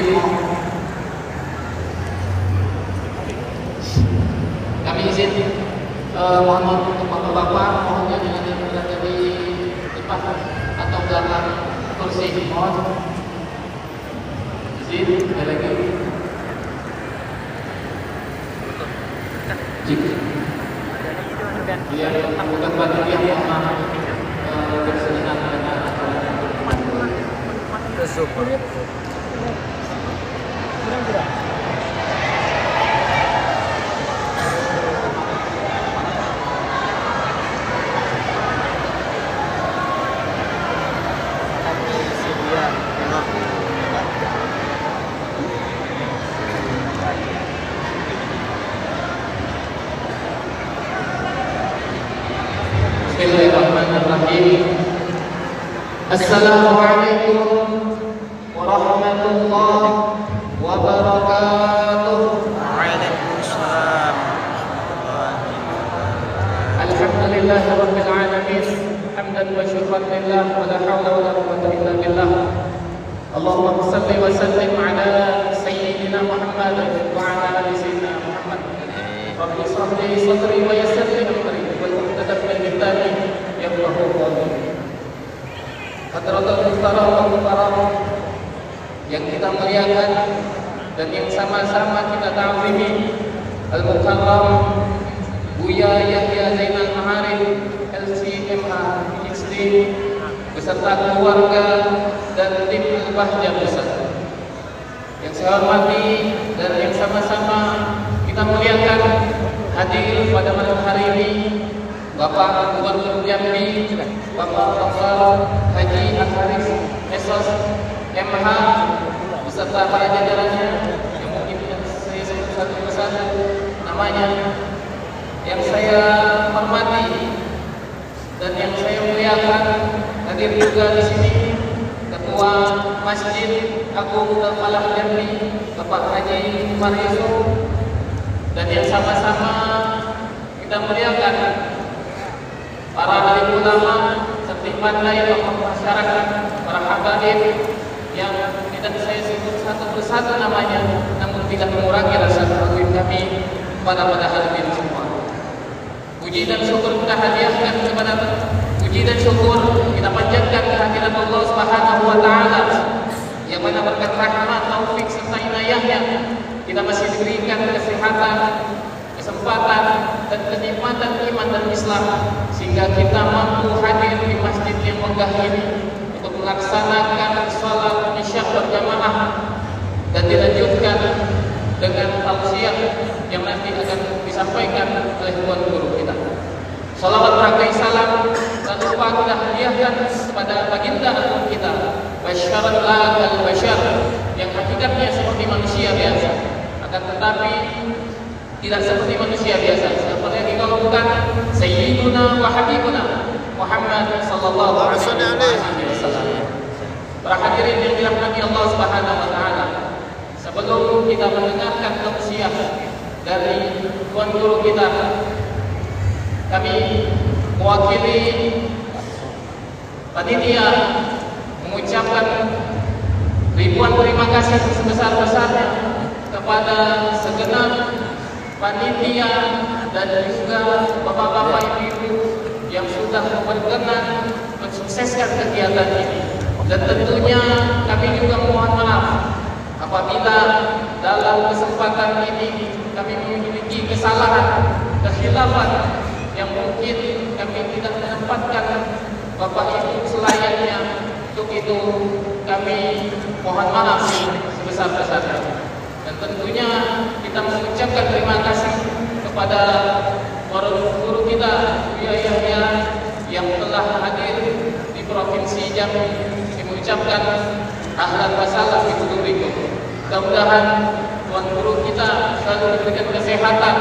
izin kami izin mohon untuk bapak-bapak mohonnya jangan berada di depan atau belakang kursi, mohon izin sekali lagi. Dia bukan panitia yang bersenang dengan Super. Bismillahirrahmanirrahim. Assalamualaikum warahmatullahi wabarakatuh. Waalaikumsalam. Alhamdulillahirabbil alamin. Hamdan wa syukran lillah wa la haula wa la quwwata illa billah. Allahumma shalli wa sallim ala sayyidina Muhammad wa ala ali sayyidina Muhammad. Rabbi shrah li sadri wa yassir li amri wal 'uqdatam min lisani yafqahu qawli. Hadratul muhtaram wa muhtaram yang kita muliakan dan yang sama-sama kita ta'zimi, Al-Mukarram Buya Yahya Zainal Ma'arif LCMH PhD beserta keluarga dan tim Al-Bahja Pusat. Yang saya hormati dan yang sama-sama kita muliakan, hadir pada malam hari ini Bapak Gubernur Jambi, Bapak Dr. Haji Akharis Esos MH beserta para jajarannya yang mungkin saya sebut satu persatu namanya, yang saya hormati dan yang saya muliakan. Hadir juga di sini Ketua Masjid Agung Al-Falah Jambi Bapak Haji Umar Yusuf, dan yang sama-sama kita muliakan para alim ulama, serta pandai tokoh masyarakat, para habaib yang tidak saya sebut satu persatu namanya, namun tidak mengurangi rasa kagum kami pada hadirin semua. Puji dan syukur kita hadiahkan kepada puji dan syukur kita panjatkan kehadiran Allah Subhanahu wa taala yang mana berkat rahmat, taufik serta inayahnya kita masih diberikan kesehatan, kesempatan dan kenikmatan iman dan Islam sehingga kita mampu hadir di masjid yang megah ini untuk melaksanakan salat Isya berjamaah dan dilanjutkan dengan tausiah yang nanti akan disampaikan oleh tuan guru kita. Salawat berakai salam tak lupa kita hadiahkan kepada baginda agung kita Basyaran lakal basyar, yang hakikatnya seperti manusia biasa, akan tetapi tidak seperti manusia biasa. Siapa yang dikalukan Sayyiduna wa Habibuna Muhammad sallallahu alaihi wasallam. Para hadirin yang dirahmati Allah Subhanahu wa taala, sebelum kita mendengarkan tausiah dari tuan guru kita, kami mewakili panitia mengucapkan ribuan terima kasih sebesar-besarnya kepada segenap panitia dan juga bapak-bapak ibu-ibu yang sudah berkenan mensukseskan kegiatan ini. Dan tentunya kami juga mohon maaf apabila dalam kesempatan ini kami memiliki kesalahan, kekhilafan yang mungkin kami tidak menempatkan bapak ibu selayaknya. Untuk itu kami mohon maaf sebesar-besarnya. Dan tentunya kita mengucapkan terima kasih kepada para guru kita Buya Yahya yang telah hadir di Provinsi Jambi. Kami mengucapkan ahlan wa sahlan bi hudurikum. Mudah-mudahan tuan guru kita selalu diberikan kesehatan,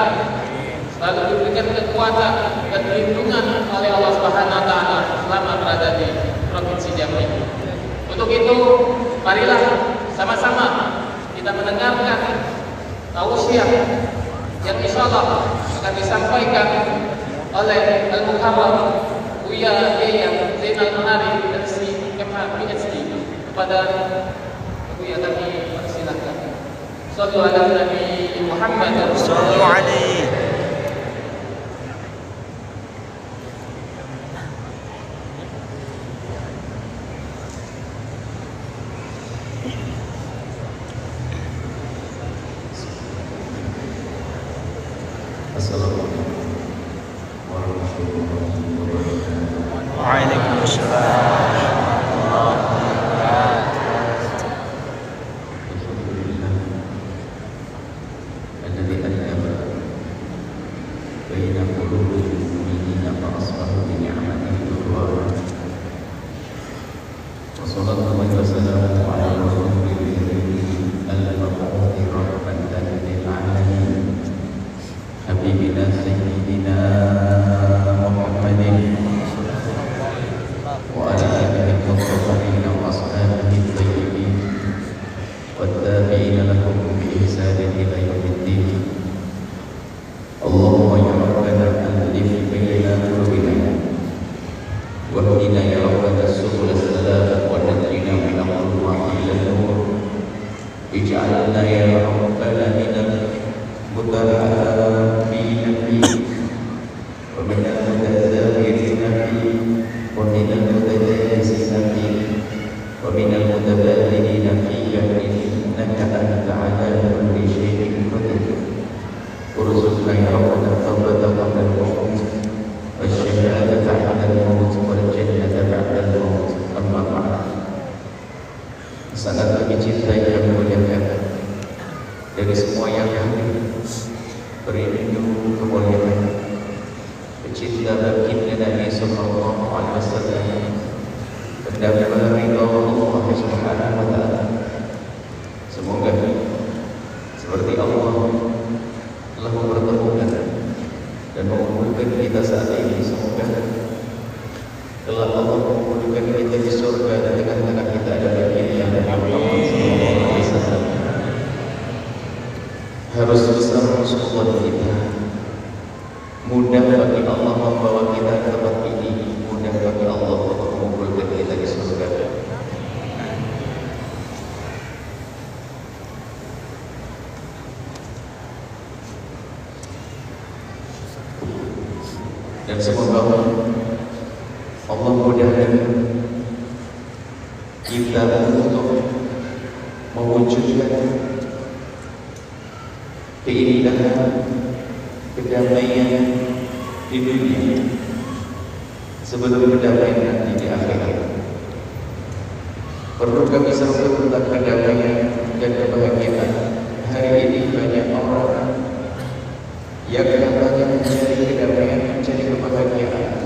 selalu diberikan kekuatan dan perlindungan oleh Allah Subhanahu wa taala selama berada di Provinsi Jambi. Untuk itu, marilah sama-sama kita mendengarkan tausiah yang insyaallah akan disampaikan oleh Al-Mukarram Buya Yahya Zainal Ma'arif LCMH PhD. Kepada Buya kami persilakan. Sallu ala Nabi Muhammad. صلوا عليه. Assalamualaikum warahmatullahi wabarakatuh. Waalaikumsalam. Alhamdulillah alladzi an'ama baina qulubil mu'minina fa asbahu bi ni'matihi ikhwana. Wa sallallahu wa sallamu ala rasulil karim al-mab'uthi rahmatan lil alamin habibina sayyidina Muhammadin wa ala alihi wa sahbihi wa ashabihi at-tayyibin wat-tabi'ina lahum bi ihsanin ila yaumiddin. Allahumma ya rabbana alif baina qulubina wa hdina ya rabbana subul salam wa najina min al-dhulumati ila an-nur. Ij'alna ya rabbana minal متابعين فيه ومن المتذاكرين فيه ومن المتجالسين فيه ومن المتبادلين فيه إنك أنت على كل شيء قدير. ارزقنا يا ربنا التوبة قبل الموت والشهادة بعد الموت والجنة بعد الموت. أما بعد, sangat kami cintai dan muliakan dari semua yang hadir, berindu kemuliaan pecinta baginda Nabi sallallahu alaihi wasallam, pendamai ridha Allah Subhanahu wa taala. Semoga seperti Allah telah mempertemukan dan mengumpulkan kita saat ini, semoga telah Allah mengumpulkan kita di surga dan tengah-tengah kita ada baginda Nabi Muhammad sallallahu alaihi wasallam. Harus besar Rasulullah kita. Mudah bagi Allah membawa kita ke tempat ini, mudah bagi Allah untuk mengumpulkan kita di surga. Dan semoga Allah mudahkan kita untuk mewujudkan keindahan, kedamaian di dunia sebelum kedamaian nanti di akhirat. Perlu kami seru tentang kedamaian dan kebahagiaan. Hari ini banyak orang yang katanya mencari kedamaian, mencari kebahagiaan,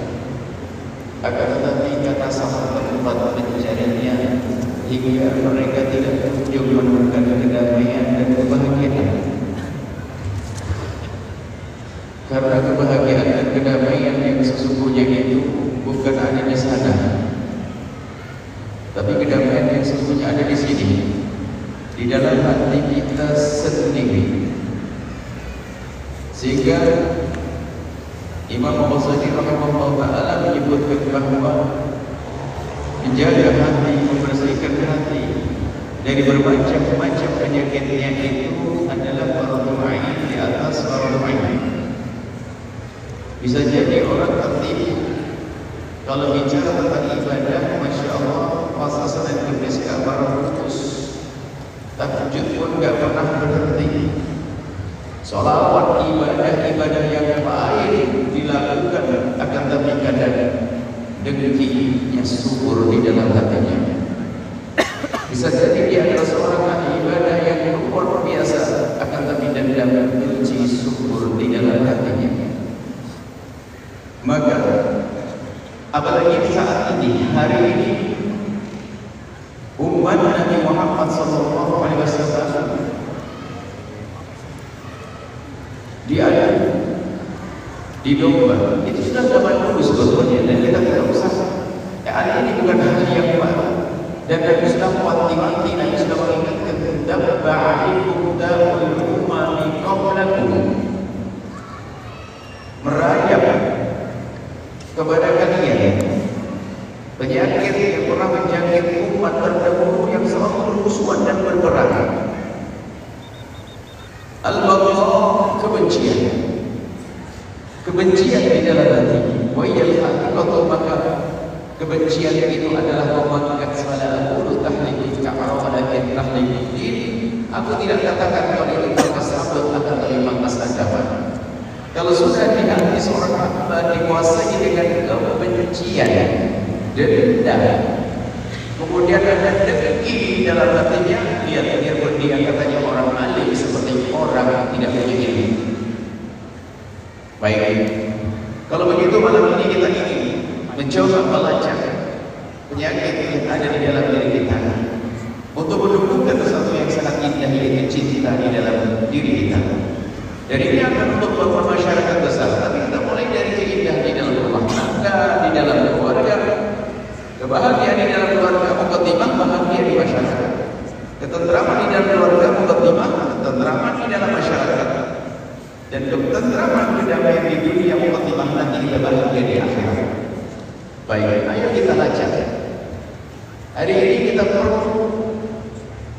akan tetapi kata sama tempat mencarinya hingga mereka tidak kunjung menemukan kedamaian dan kebahagiaan. Karena kebahagiaan dan kedamaian yang sesungguhnya itu bukan ada di sana, tapi kedamaian yang sesungguhnya ada di sini, di dalam hati kita sendiri. Sehingga Imam Al-Ghazali rahimahullah ta'ala menyebutkan bahwa menjaga hati, membersihkan hati dari bermacam-macam penyakitnya itu adalah fardu ain di atas fardu ain. Bisa jadi orang tertipu kalau bicara tentang ibadah, masya Allah, puasa Senin Kamis gak pernah putus, tahajud pun gak pernah berhenti, sholawat ibadah yang baik dilakukan, akan tapi kadang dengkinya subur di dalam hatinya. Bisa jadi dia adalah seorang ahli ibadah yang luar biasa, akan tapi dendam benci subur di dalam hatinya. Maka apalagi saat ini, hari ini, umat Nabi Muhammad SAW diadu, didomba, itu sudah zaman dulu sebetulnya, dan kita tidak usah. Hari ini bukan hal yang baru, dan Nabi sudah mati-mati, Nabi sudah mengingatkan, "Dabba'alikum da'ul umami qablakum." Merayap kepada kalian penyakit yang pernah menjangkit umat terdahulu yang selalu bermusuhan dan berperang. kebencian di dalam hati. Wa yalhaqatu maka kebencian itu adalah memakan salah ulu tahliq ka'ara walakin tahliq din. Aku tidak katakan kalau itu tersambut akan terima kesedaran. Kalau sudah di hati seorang hamba dikuasai dengan kebencian, dendam, kemudian ada dengki dalam hatinya, dia katanya orang alim seperti orang tidak punya ilmu. Baik, kalau begitu malam ini kita ingin mencoba melacak penyakit yang ada di dalam diri kita untuk menumbuhkan sesuatu yang sangat indah yaitu cinta di dalam diri kita. Dan ini akan untuk membangun masyarakat besar. Tapi kita mulai dari keindahan di dalam rumah tangga, di dalam keluarga, kebahagiaan di dalam keluarga, mukaddimah bahagia di masyarakat, ketentraman di dalam keluarga, mukaddimah ketentraman di dalam masyarakat, dan ketentraman kedamaian di dunia, mukaddimah nanti kita bahagia di akhirat. Baik, ayo kita lacak. Hari ini kita perlu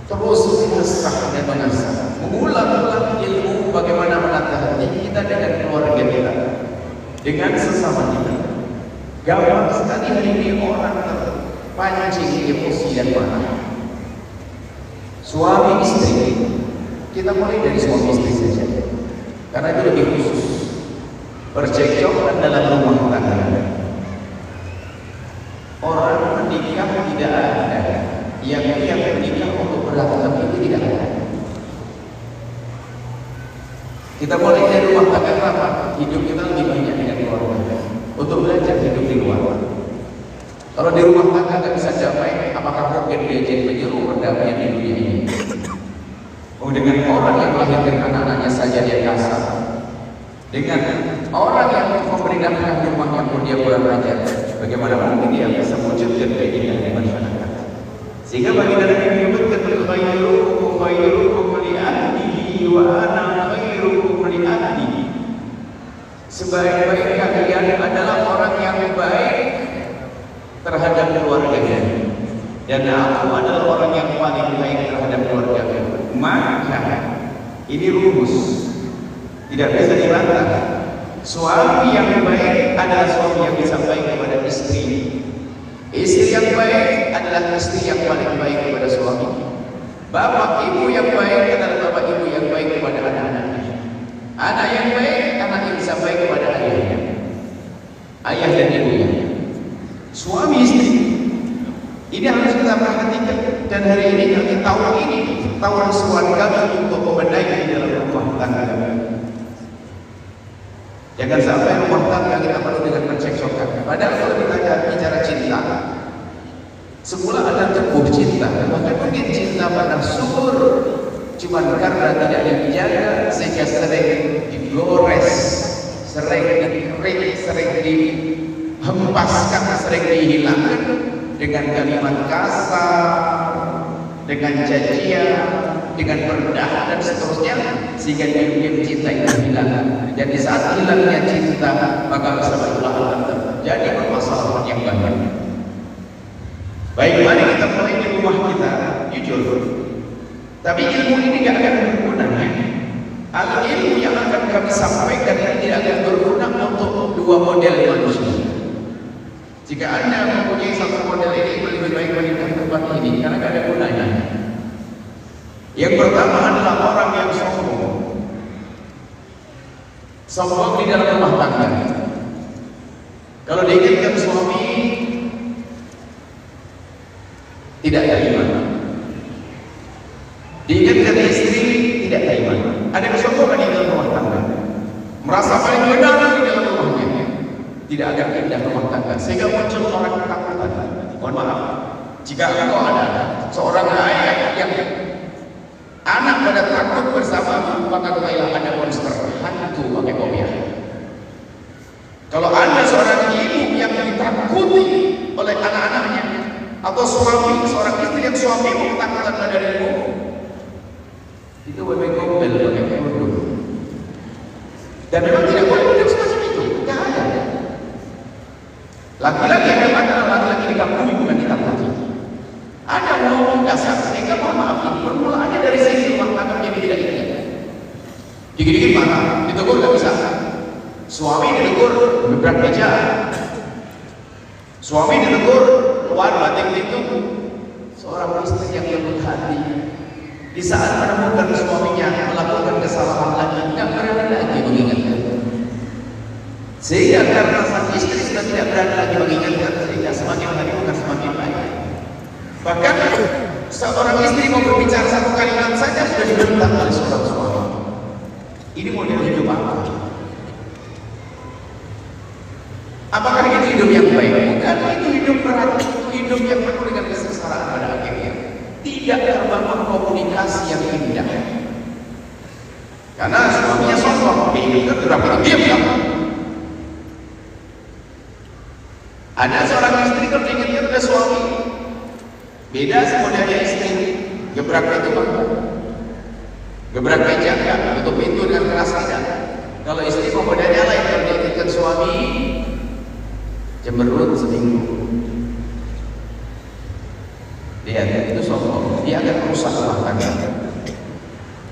terus mengasah dan mengasah, mengulang-ulang ilmu bagaimana menata hati kita dengan keluarga kita, dengan sesama kita. Gampang sekali hari ini orang terpancing emosi dan marah. Suami istri, kita mulai dari suami istri saja, karena itu lebih khusus. Percekcokan dalam rumah tangga. Orang menikah tidak ada yang menikah untuk berantem, itu tidak ada. Kita mulai dari rumah tangga apa? Hidup kita lebih banyak dengan keluarga untuk belajar hidup di luar. Kalau di rumah tangga nggak bisa damai, apakah mungkin dia jadi penjuru perdamaian di dunia ini? Oh, dengan orang yang melahirkan anak-anaknya saja dia kasar, dengan orang yang memberi nafkah di rumahnya pun dia kurang ajar, bagaimana mungkin dia bisa mewujudkan keindahan di masyarakat? Sehingga bagi dalam yang menyebutkan khairukum li ahlihi wa ana khairukum li ahli. Sebaik-baik kalian adalah orang yang baik terhadap keluarganya, dan aku adalah orang yang paling baik terhadap keluarganya. Maka ini rumus, tidak bisa dibantah. Suami yang baik adalah suami yang bisa baik kepada istri. Istri yang baik adalah istri yang paling baik kepada suami. Bapak ibu yang baik adalah bapak ibu yang baik kepada anak-anaknya. Anak yang baik, anak yang bisa baik kepada ayahnya, ayah dan ibunya. Suami istri ini harus kita perhatikan. Dan hari ini kami tahun ini tahun suara kami untuk membenahi di dalam rumah tangga. Jangan sampai rumah tangga kita penuh dengan percekcokan. Padahal kalau kita bicara cinta, semula ada tumbuh cinta, bahkan mungkin cinta pada subur, cuma karena tidak dijaga sehingga sering digores, sering dikerik, sering dihempaskan, sering dihilangkan dengan kalimat kasar, dengan cacian, dengan merendahkan dan seterusnya, sehingga mungkin cinta itu hilang. Dan di saat hilangnya cinta, maka bersama akan terjadi permasalahan yang banyak. Baik, mari kita mulai di rumah kita, jujur. Tapi ilmu ini tidak akan berguna. Ilmu yang akan kami sampaikan ini tidak akan berguna untuk dua model manusia. Jika Anda mempunyai satu model ini, lebih baik bagi tempat ini, karena tidak ada gunanya. Yang pertama adalah orang yang sombong. Sombong di dalam rumah tangga. Kalau diinginkan suami tidak terima, diinginkan istri tidak terima. Ada kesombongan di dalam rumah tangga, merasa paling benar di dalam rumahnya, tidak akan indah rumah tangga, sehingga muncul orang ketakutan. Mohon maaf, jika engkau ada seorang ayah yang anak pada takut bersama, maka ketahuilah ada monster hantu pakai kopiah. Kalau ada seorang ibu yang ditakuti oleh anak-anaknya, atau seorang istri yang suamimu ketakutan pada dirimu, itu lebih gombel pakai kerudung. Dan memang tidak boleh model semacam itu, tidak ada. Laki-laki yang memang adalah laki-laki dikagumi, bukan ditakuti. Ada ngomong dasar, sehingga mohon maaf, permulaannya dari sisi rumah tangga yang tidak ingat. Dikit-dikit marah, ditegur nggak bisa. Suami ditegur gebrak meja. Suami ditegur keluar batik itu. Seorang istri yang lembut hati, di saat menemukan suaminya melakukan kesalahan lagi, nggak berani lagi mengingatkan. Sehingga karena sang istri sudah tidak berani lagi mengingatkan, sehingga semakin hari bukan semakin baik. Bahkan seorang istri mau berbicara satu kalimat saja sudah dibentak oleh seorang suami. Ini model hidup apa? Apakah itu hidup yang baik? Bukan, itu hidup berat, itu hidup yang penuh dengan kesengsaraan pada akhirnya. Tidak terbangun komunikasi yang indah. Karena suaminya sombong, diingatkan berapa diam kamu. Ada seorang istri kalau diingatkan ke suami, beda modelnya istri, gebrak itu bang, gebrak meja, ya, tutup pintu dengan keras tidak. Kalau istri modelnya lain, kalau diingatkan suami, cemberut seminggu. Lihat, itu sombong, dia akan merusak rumah tangga.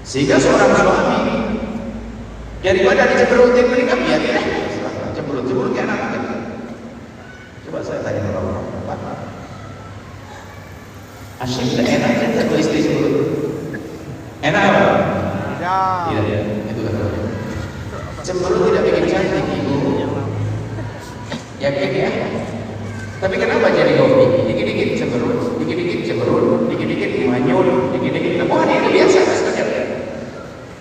Sehingga seorang suami daripada dicemberutin mereka biar cemberut enak kan? Coba saya tanya orang Pak, asyik tidak enak kan kalau istri cemberut? Enak apa? Tidak ya, itu kan. Cemberut tidak bikin cantik ibu. Yakin ya? Tapi kenapa jadi hobi? Dikit-dikit cemberut, dikit-dikit cemberut, dikit-dikit manyun, dikit-dikit temuan ini biasa saja.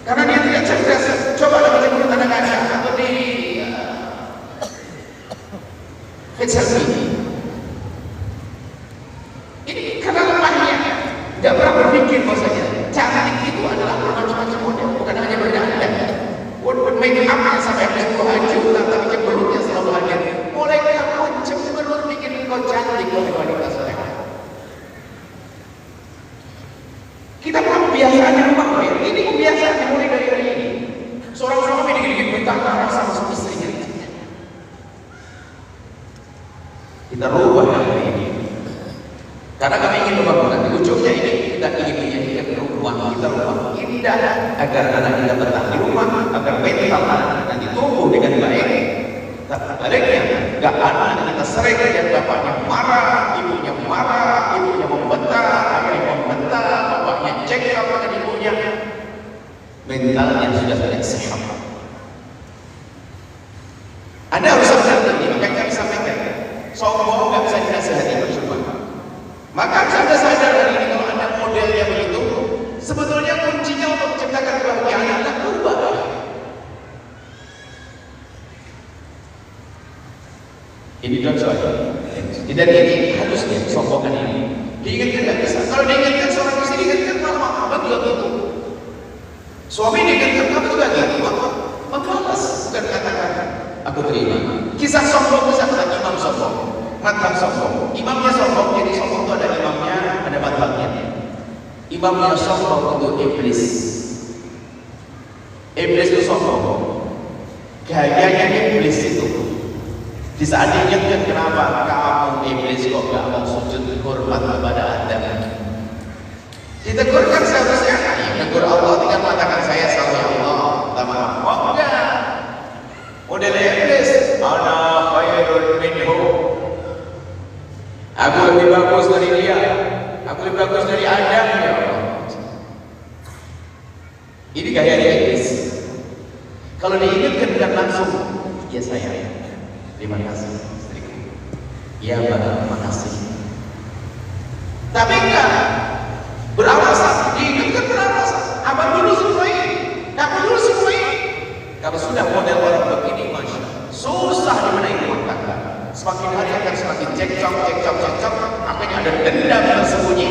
Karena dia tidak cerdas. Coba lagi cemberut anak kaca atau di selfie. Ini karena lemahnya, tidak pernah berpikir bahwasanya cantik itu adalah macam-macam model, bukan hanya berdandan. Walaupun make up-nya sampai habis baju, tapi cemberutnya selalu hadir. Mulai kamu cemberut bikin kau cantik oleh wanita solehah. Kita punya kebiasaan yang rumah ya. Ini kebiasaan yang mulai dari hari ini. Seorang suami dikit-dikit minta marah sama istrinya. Kita rubah hari ini. Karena kami ingin membangun di ujungnya ini kita ingin menjadikan rumah kita rumah indah agar anak kita betah di rumah, agar mental anak kita ditumbuh dengan baik. Baliknya, gak anak kita sering lihat bapaknya marah, ibunya membentak, ayahnya membentak, bapaknya cekap dengan ibunya. Mentalnya sudah tidak sehat. Anda harus sadar ini, makanya kami sampaikan, sombong gak bisa dinasihati bersama. Maka harus Anda sadar hari ini kalau Anda modelnya begitu, sebetulnya kuncinya untuk menciptakan kebahagiaan Anda berubah. Ini contoh tidak ini harusnya sombongan ini diingatkan nggak bisa. Kalau diingatkan seorang istri diingatkan malah abang juga gitu. Suami diingatkan kamu juga gitu. Mengkalas bukan katakan aku terima. Kisah sombong bisa kata imam sombong, madhab sombong. Imamnya sombong, jadi sombong itu ada imamnya, ada madhabnya. Imamnya sombong untuk iblis. Iblis itu sombong. Gayanya iblis itu. Di saat diingatkan kenapa kamu iblis kok gak mau sujud hormat kepada Adam. Ditegur kan seharusnya tegur Allah tinggal mengatakan saya salah ya Allah, minta maaf. Oh enggak, model iblis ana khairun minhu, aku lebih bagus dari dia, aku lebih bagus dari Adam ya Allah. Ini gaya iblis. Kalau diingatkan bukan langsung ya saya terima kasih istriku. Ya Mbak, terima kasih. Tapi enggak beralasan, diingatkan beralasan. Abang dulu semua ini, kamu dulu semua ini. Kalau sudah model orang begini, masya susah dimenai rumah tangga. Semakin hari akan semakin cekcok. Akhirnya ada dendam tersembunyi,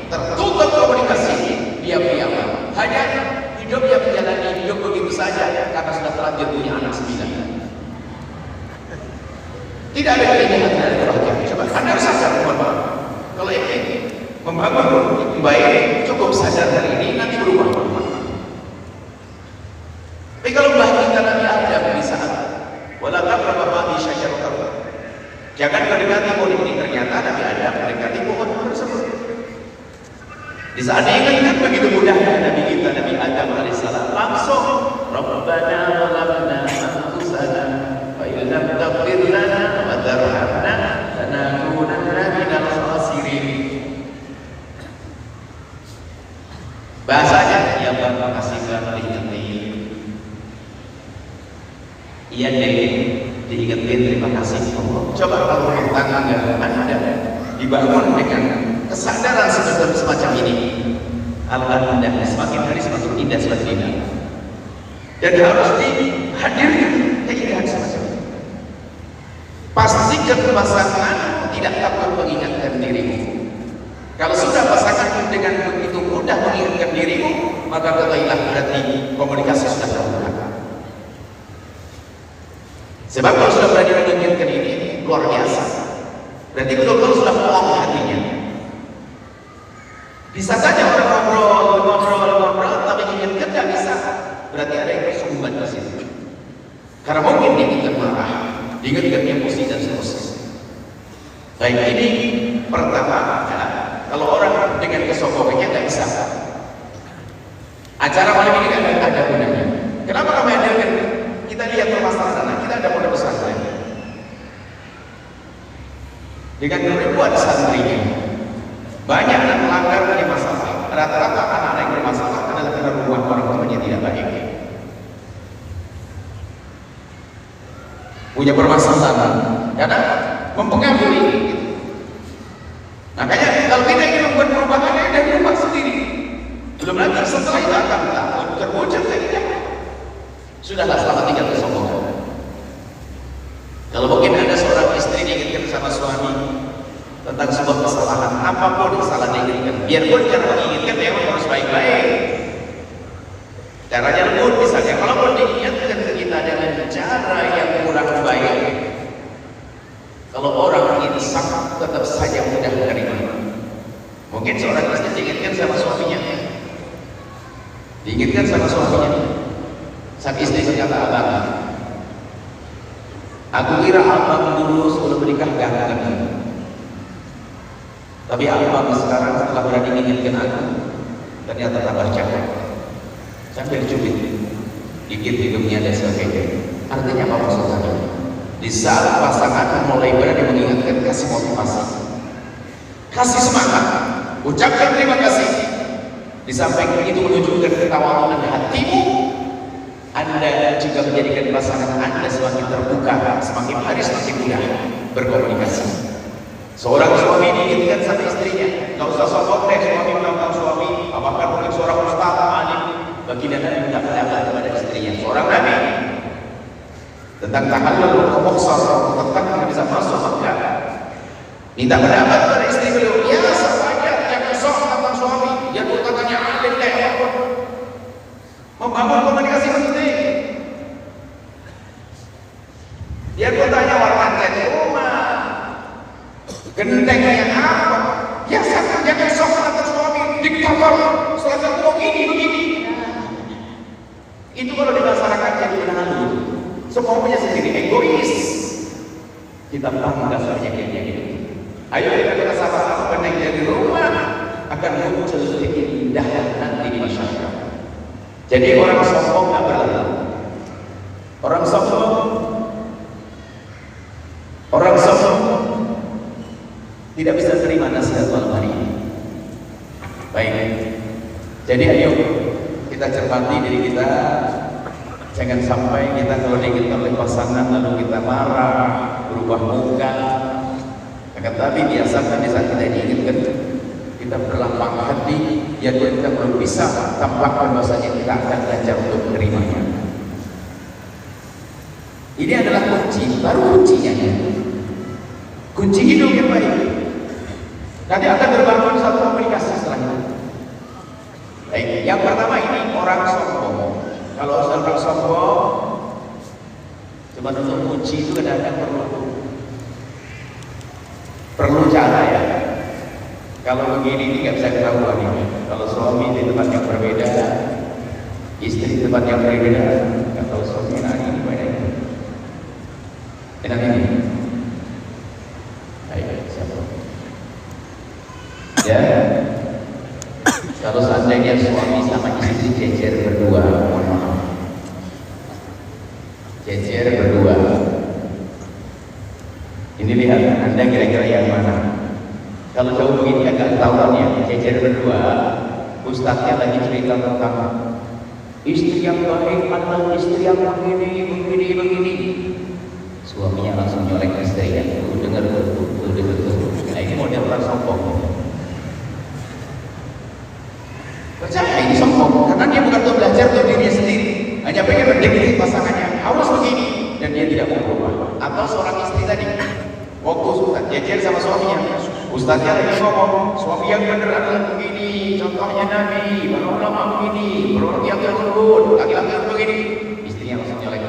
tertutup komunikasi, diam-diam. Hanya hidup yang menjalani hidup begitu saja karena sudah terlanjur punya anak 9. Tidak ada keinginan dari kebahagiaan. Coba Anda harus sadar teman-teman. Kalau ingin membangun baik, cukup sadar hari ini, nanti berubah. Tapi kalau bahagia Nabi Adam di saat wala taqrabu syajarah, jangan mendekati pohon ini. Ternyata Nabi Adam mendekati pohon tersebut. Di saat diingatkan begitu mudahnya Nabi kita Nabi Adam alaihissalam langsung pejabat penghasilan diingetin. Iya deh, diingetin terima kasih Allah. Coba kalau rumah tangga Anda dibangun dengan kesadaran semacam ini, Anda semakin hari semakin indah, semakin indah. Dan harus dihadirkan keindahan semacam ini. Pastikan pasangan tidak takut mengingatkan dirimu. Kalau sudah pasangan dengan begitu mudah mengingatkan dirimu, maka ketahuilah berarti komunikasi sudah terbuka. Sebab kalau sudah berani mengingatkan ini luar biasa, berarti betul-betul sudah plong hatinya. Bisa saja orang ngobrol, tapi ingatkan tidak bisa. Berarti ada yang bersumbat di situ. Karena mungkin diingatkan marah, diingatkan emosi dan seterusnya. Baik, ini pertama, kalau orang dengan kesombongannya tidak bisa. Acara malam ini kan ada gunanya. Kenapa kami hadirkan? Kita lihat permasalahan sana, kita ada pondok pesantren. Dengan ribuan santrinya, banyak yang melanggar dari masalah. Rata-rata anak-anak yang bermasalah adalah karena rumah orang tuanya tidak baik. Punya permasalahan, karena mempengaruhi. Makanya kalau kita ingin membuat perubahan dari rumah sendiri, belum lagi setelah itu akan terwujud lagi. Sudahlah selama tinggal kesombongan. Kalau mungkin ada seorang istri diingatkan sama suami tentang sebuah kesalahan, apapun kesalahan diingatkan, biarpun cara mengingatkan memang harus baik-baik. Caranya lembut misalnya, kalau diingatkan ke kita dengan cara yang kurang baik, kalau orang insaf tetap saja mudah menerima. Mungkin seorang istri diingatkan sama suaminya, sang istri berkata, abang, aku kira abang dulu sebelum menikah ganteng, tapi abang sekarang setelah berani mengingatkan aku, ternyata tambah cakep, sampai dicubit dikit hidungnya dan sebagainya. Artinya apa maksudnya? Di saat pasangan mulai berani mengingatkan, kasih motivasi, kasih semangat, ucapkan terima kasih. Di samping itu menunjukkan ketawaduan hatimu. Anda juga menjadikan pasangan Anda semakin terbuka, semakin hari semakin mudah berkomunikasi. Seorang suami diingatkan sama istrinya, nggak usah sombong deh suami menantang suami, apakah mungkin seorang ustaz alim, baginda Nabi minta pendapat kepada istrinya. Seorang Nabi tentang tahallul mukhsar, tentang yang bisa masuk surga, minta pendapat kepada istri beliau. Ya saja jangan sok tentang suami, dia katanya alim deh. Membangun komunikasi penting. Dia bertanya warna cat rumah, gendengnya apa? Ya saja jangan sok tentang suami, diktator, selesai ngomong ini begini. Itu kalau di masyarakat jadi benalu. Semua punya sendiri, egois. Kita bangga sebenarnya kayak gitu. Ayo kita sama-sama benahi dari rumah, akan muncul keindahan nanti di masyarakat. Jadi orang sombong nggak berlalu. Orang sombong tidak bisa terima nasihat malam hari ini. Baik. Jadi ayo kita cermati diri kita. Jangan sampai kita kalau diingatkan oleh pasangan lalu kita marah, berubah muka. Akan tapi biasakan di saat kita diingatkan, kita berlapang hati, ya kita belum bisa tampakkan bahasanya kita akan belajar untuk menerimanya. Ini adalah kunci, baru kuncinya ya. Kunci hidup yang baik. Nanti akan terbangun satu komunikasi setelahnya. Baik, yang pertama ini orang sombong. Kalau orang sombong, cuma untuk kunci itu kadang-kadang perlu cara ya. Kalau begini ini nggak bisa ketahuan ini. Kalau suami di tempat yang berbeda, istri di tempat yang berbeda, nggak tahu suami ini bedanya. Enak ini. Ayo siapa? Ya. Kalau seandainya suami sama istri jejer berdua, mohon maaf. Jejer berdua. Ini lihat, Anda kira-kira yang mana? Kalau jauh begini agak ketahuan ya, jejer berdua, Ustaznya lagi cerita tentang istri yang baik adalah istri yang begini. Suaminya langsung nyolek istrinya. Dengar tuh. Nah, ini model orang sombong. Percaya ini sombong karena dia bukan untuk belajar untuk dirinya sendiri, hanya pengen mendekat pasangannya. Harus begini dan dia tidak mau berubah. Atau seorang istri tadi, waktu Ustaz jajan sama suaminya, Ustaznya lagi ngomong, suami yang benar adalah begini, contohnya Nabi, para ulama begini, orang yang lembut, laki-laki yang begini. Istrinya langsung nyolek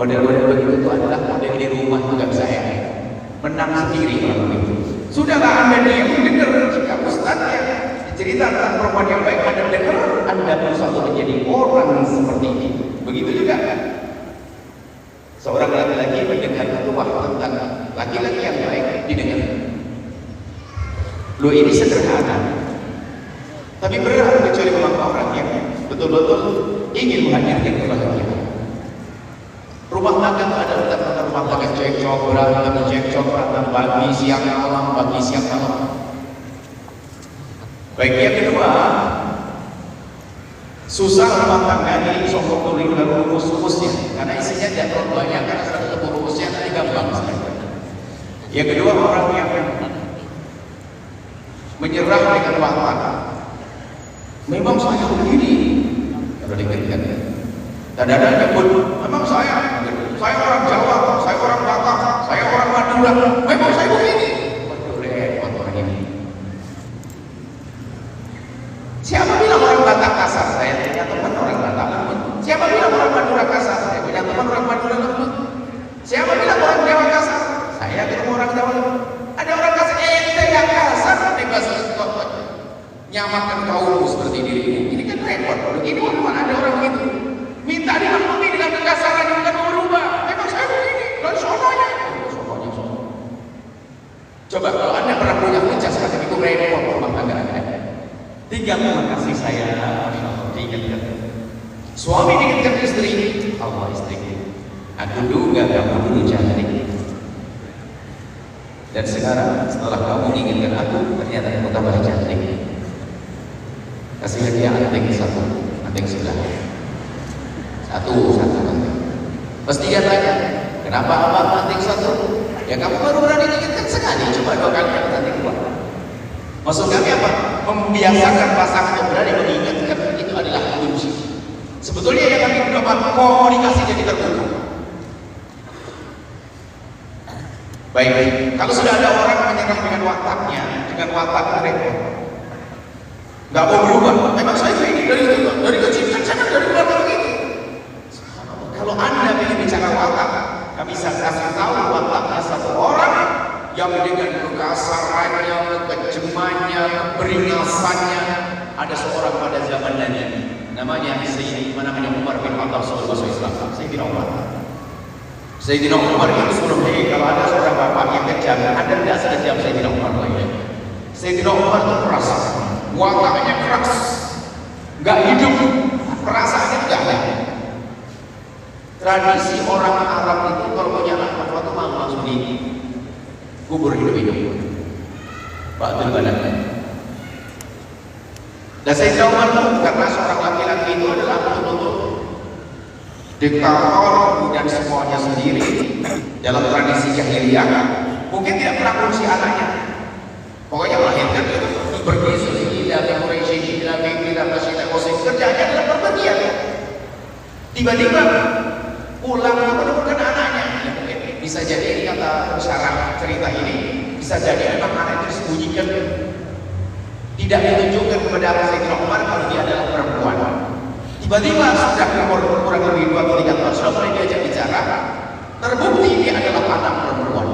model-model begitu itu adalah model di rumah juga saya menang sendiri kalau begitu. Sudahlah Anda diam mendengar jika Ustaznya cerita tentang perempuan yang baik, Anda dengar, Anda berusaha menjadi orang seperti ini. Begitu juga kan? Seorang laki-laki mendengar keluar tentang laki-laki yang baik didengar. Loh ini sederhana, tapi berat kecuali memang orang yang betul-betul ingin menghadirkan kebahagiaan. Rumah tangga itu ada tentang rumah tangga cekcok, berantem pagi siang malam. Baik yang kedua, susah rumah tangga ini sokong tuling dan rumus-rumusnya, karena isinya tidak terlalu banyak, karena satu rumusnya nanti gampang sekali. Yang kedua, orang yang menyerah dengan watak. Memang saya begini, kalau dikatakan. Kadang-kadang pun, memang saya orang Jawa, saya orang Batak, saya orang Madura, memang saya begini. Waduh, repot orang ini. Siapa bilang orang Batak kasar? Saya punya teman orang Batak lembut. Siapa bilang orang Madura kasar? Saya punya teman orang Madura lembut. Siapa bilang orang Jawa kasar? Saya ketemu orang Jawa lembut. Ada orang kasar, ente yang kasar, nanti bahasa nyamakan kaum seperti dirimu. Ini kan repot. Begini mana ada orang begitu? Minta dimaklumi dengan kekasaran yang bukan mau berubah. Memang saya begini, dan sononya. Coba kalau Anda pernah punya hujah semacam itu, repot rumah tangga Anda. Tinggal kasih saya, diingatkan. Suami diingatkan istri, Allah istriku, aku duga kamu dulu cantik. Dan sekarang setelah kamu inginkan aku, ternyata kamu tambah cantik. Kasih hadiah anting satu, anting sebelah. Satu anting. Pasti dia tanya, kenapa abang anting satu? Ya kamu baru berani inginkan sekali, coba 2 kali dapat anting 2. Maksud kami apa? Membiasakan pasangan untuk berani mengingatkan itu adalah kunci. Sebetulnya yang kami dapat komunikasi jadi terbuka. Baik, kalau sudah ada orang menyerang dengan wataknya, dengan watak repot, nggak mau berubah. Memang saya ini dari kecil kan saya dari keluarga begitu. Kalau Anda ingin bicara watak, kami bisa kasih tahu wataknya satu orang yang dengan kekasarannya, kekejamannya, keberingasannya. Ada seorang pada zaman Nabi, namanya Umar bin Khattab sebagai Islam. Sayyidina Umar itu suruh, kalau ada seorang bapak yang kejam, Anda tidak sekejam Sayyidina Umar lagi. Sayyidina Umar itu keras, wataknya keras, nggak hidup, perasaannya nggak ada. Tradisi orang Arab itu kalau punya anak waktu mau langsung dikubur hidup-hidup. Ba'dul badan. Dan Sayyidina Umar itu karena seorang laki-laki itu adalah betul-betul diktator dan semuanya sendiri dalam tradisi jahiliyah, mungkin tidak pernah kursi anaknya. Pokoknya melahirkan pergi ila Quraisy ila Mekah masjid Qasim, kerjanya adalah perpergian. Tiba-tiba pulang menemukan anaknya. Bisa jadi kata syarah cerita ini, bisa jadi memang anak itu disembunyikan, tidak ditunjukkan kepada Sayyidina Umar kalau dia adalah perempuan. Tiba-tiba sudah kurang lebih 2 atau 3 tahun sudah mulai diajak bicara, terbukti dia adalah anak perempuan.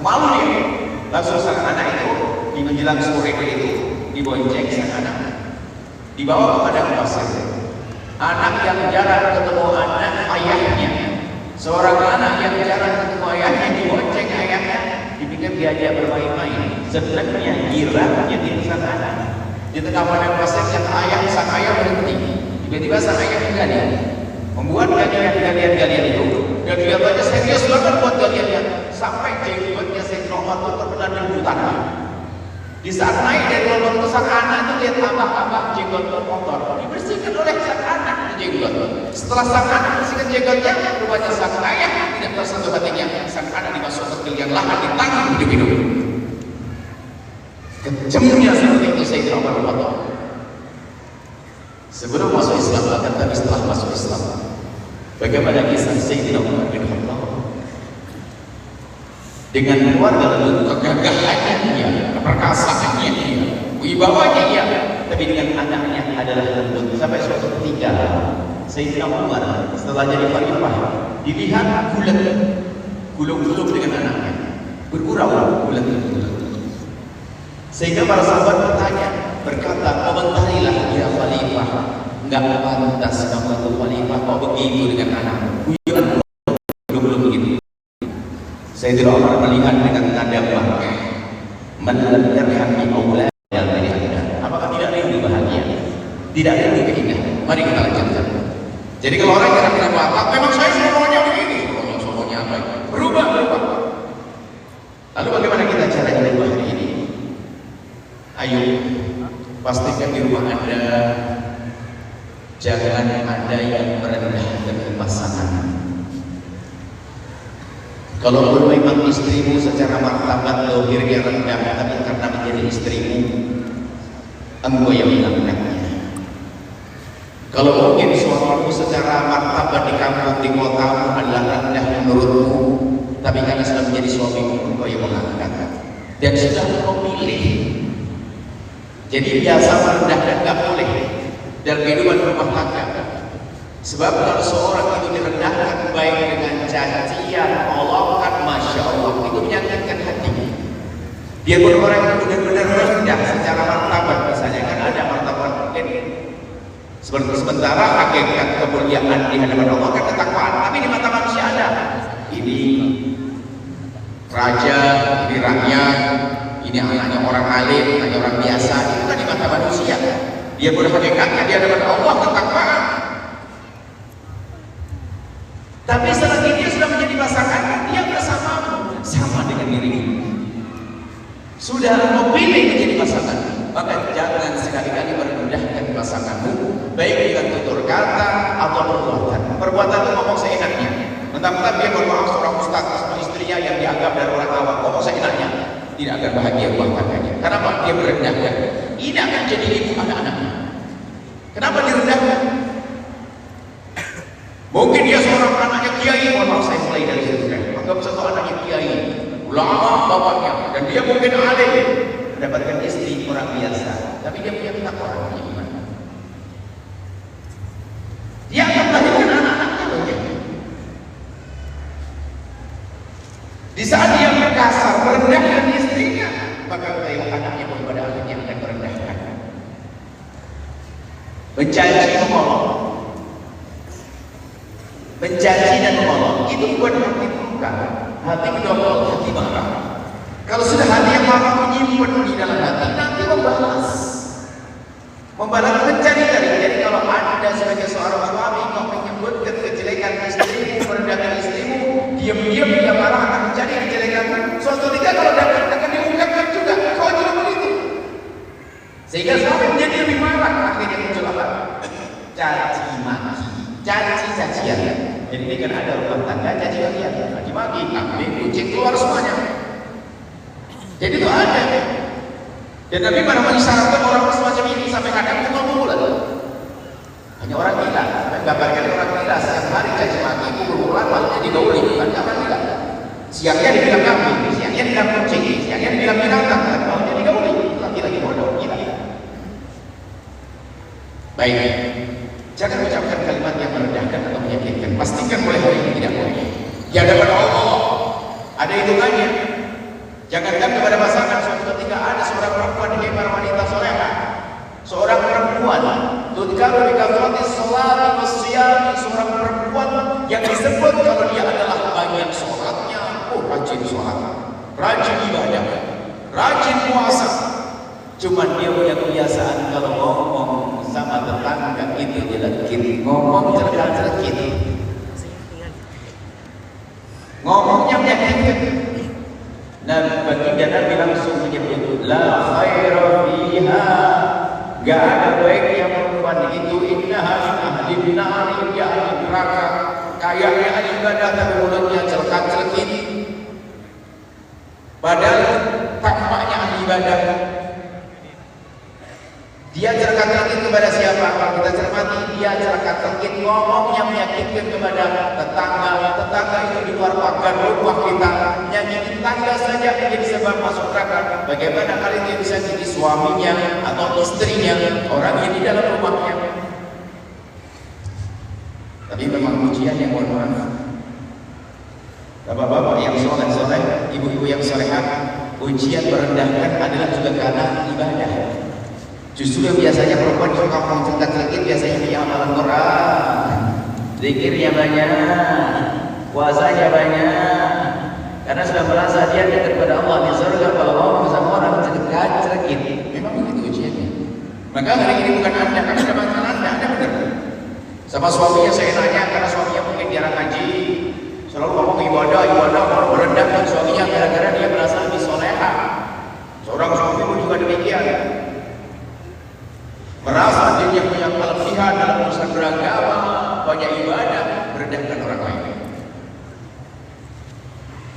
Malu dia. Langsung sang anak itu di menjelang sore itu dibonceng sang anak, dibawa kepada pasir. Anak yang jarang ketemu anak ayahnya, seorang anak yang jarang ketemu ayahnya dibonceng ayahnya, dipikir diajak bermain-main. Sebenarnya girangnya di sang anak. Di tengah padang pasir yang sang ayah berhenti. Tiba-tiba sang ayah menggali, membuat galian itu, dan kelihatannya serius banget buat galiannya, sampai jenggotnya Sayyidina Muhammad itu terbelah di hutan. Di saat naik dari lubang itu sang anak itu lihat abah-abah jenggot kotor, dibersihkan oleh sang anak jenggot. Setelah sang anak bersihkan jenggotnya, rupanya sang ayah tidak tersentuh hatinya. Sang anak dimasukkan ke liang lahat, ditangkap hidup-hidup. Kejamnya seperti itu Sayyidina Umar bin Khattab. Sebelum masuk Islam, bahkan tapi setelah masuk Islam, bagaimana kisah Sayyidina Umar bin Khattab dengan keluarga lalu kegagahannya dia, keperkasaannya dia, wibawanya dia, tapi dengan anaknya adalah lembut. Sampai suatu ketika Sayyidina Umar setelah jadi khalifah dilihat gulung-gulung dengan anaknya, bergurau bulat-bulat. Sehingga para sahabat bertanya, berkata, komentarilah ya khalifah, enggak pantas kamu itu khalifah kok begitu dengan anakmu. Belum begitu. Sayyidina Umar melihat dengan nada bangga, man lam yarham bi auladil dunya. Apakah tidak rindu bahagia? Tidak rindu keindahan. Mari kita lanjutkan. Jadi kalau orang yang tidak apa, memang saya semuanya begini, semuanya apa? Berubah. Lalu bagaimana kita caranya berubah hari ini? Ayo, pastikan di rumah Anda jangan ada yang merendahkan pasangan. Kalau memang istrimu secara martabat lahirnya rendah, tapi karena menjadi istrimu, engkau yang mengangkatnya. Kalau mungkin suamimu secara martabat di kampung, di kotamu adalah rendah menurutmu, tapi karena sudah menjadi suamimu, engkau yang mengangkat. Dan sudah engkau pilih. Jadi biasa merendahkan nggak boleh dalam kehidupan rumah tangga. Sebab kalau seorang itu direndahkan baik dengan cacian, olok-olok, masya Allah, itu menyakitkan hatinya. Dia pun orang yang benar-benar rendah secara martabat, misalnya kan ada martabat mungkin sementara hakikat kemuliaan di hadapan Allah kan ketakwaan, tapi di mata manusia ada ini raja, ini rakyat, ini anaknya orang alim, anaknya orang biasa. Itu kan di mata manusia. Dia berhakikatnya di hadapan Allah ketakwaan. Tapi selagi dia sudah menjadi pasangan, dia bersamamu, sama dengan dirimu. Sudah memilih menjadi pasangan, maka jangan sekali-kali merendahkan pasanganmu, baik dengan tutur kata atau perbuatan. Perbuatan itu ngomong seenaknya. Mentang-mentang dia bermaaf seorang ustaz sama istrinya yang dianggap dari orang awam, ngomong seenaknya, tidak akan bahagia rumah tangganya. Kenapa? Dia merendahkan. Ini akan jadi ibu anak-anaknya. Kenapa direndahkan? Mungkin dia seorang anaknya kiai, mohon maaf saya mulai dari situ kan. Anggap satu anaknya kiai, ulama bapaknya, dan dia mungkin alim, mendapatkan istri orang biasa, tapi dia punya takwa iman. Dia akan melahirkan anak-anaknya banyak. Di saat dia kasar merendahkan istrinya, maka anaknya pun pada akhirnya akan merendahkan. Menjanji menolong. Menjanji dan menolong itu bukan hati terluka, hati mendorong, hati marah. Kalau sudah hati yang marah menyimpan di dalam hati, nanti membalas mencari-cari. Jadi kalau Anda sebagai seorang suami kau menyebutkan kejelekan istrimu, merendahkan istrimu, diam-diam dia marah akan mencari kejelekan. Suatu ketika kalau dapat akan diungkapkan juga, kau juga begitu. Sehingga suami menjadi lebih marah, akhirnya muncul apa? Caci maki, caci-cacian. Jadi ini kan ada rumah tangga caci-cacian, caci-maki, kambing, kucing keluar semuanya. Jadi itu ada. Dan Nabi pada mengisyaratkan orang semacam ini sampai kadang pukul-pukulan. Hanya orang gila, gambarkan orang gila setiap hari caci-maki, pukul-pukulan, malamnya digauli, bukan orang gila. Siangnya dibilang kambing, siangnya dibilang kucing, siangnya dibilang binatang, malamnya digauli, lagi-lagi bodoh, gila. Baik. Jangan ucapkan kalimat yang merendahkan atau menyakitkan. Pastikan mulai hari ini tidak boleh. Di hadapan Allah ada hitungannya. Jangankan kepada pasangan, suatu ketika ada seorang perempuan di para wanita soleha, seorang perempuan tudkaru bi kathrati sholati wasyami, seorang perempuan yang disebut kalau dia adalah banyak sholatnya, rajin sholat, rajin ibadah, rajin puasa. Cuma dia punya kebiasaan kalau ngomong sama tetangga itu jelekit, ngomong jelek-jelekit, ngomongnya menyakitkan. Nah, baginda Nabi langsung menyebut, la khaira fiha, gak ada baiknya perempuan itu, innaha min ahlin nari, dia ahli neraka. Kayaknya ahli ibadah tapi mulutnya celak-celakit, padahal tampaknya ahli ibadah. Dia celak-celakit kepada siapa? Kalau kita cermati, dia celak-celakit ngomongnya menyakitkan kepada tetangga. Tetangga itu di luar pagar rumah kita, nyanyi tetangga saja menjadi sebab masuk neraka. Bagaimana kali dia bisa jadi suaminya atau istrinya, orang yang di dalam rumahnya? Tapi memang ujian yang mohon maaf, bapak-bapak yang soleh-soleh, ibu-ibu yang solehah, ujian merendahkan adalah juga karena ibadah. Justru yang biasanya perempuan di kampung celak-celakit biasanya punya amalan Quran, zikirnya banyak, puasanya banyak, karena sudah merasa dia dekat kepada Allah di surga. Kalau mau sama orang celak-celakit, memang begitu ujiannya. Maka hari ini bukan anda, kami ada masalah anda benar. Sama suaminya saya nanya, karena suaminya mungkin jarang ngaji, selalu ngomong ibadah, mau merendahkan suaminya gara-gara dia merasa lebih soleha. Seorang suami pun juga demikian, merasa dirinya punya kelebihan dalam urusan beragama, banyak ibadah, merendahkan orang lain.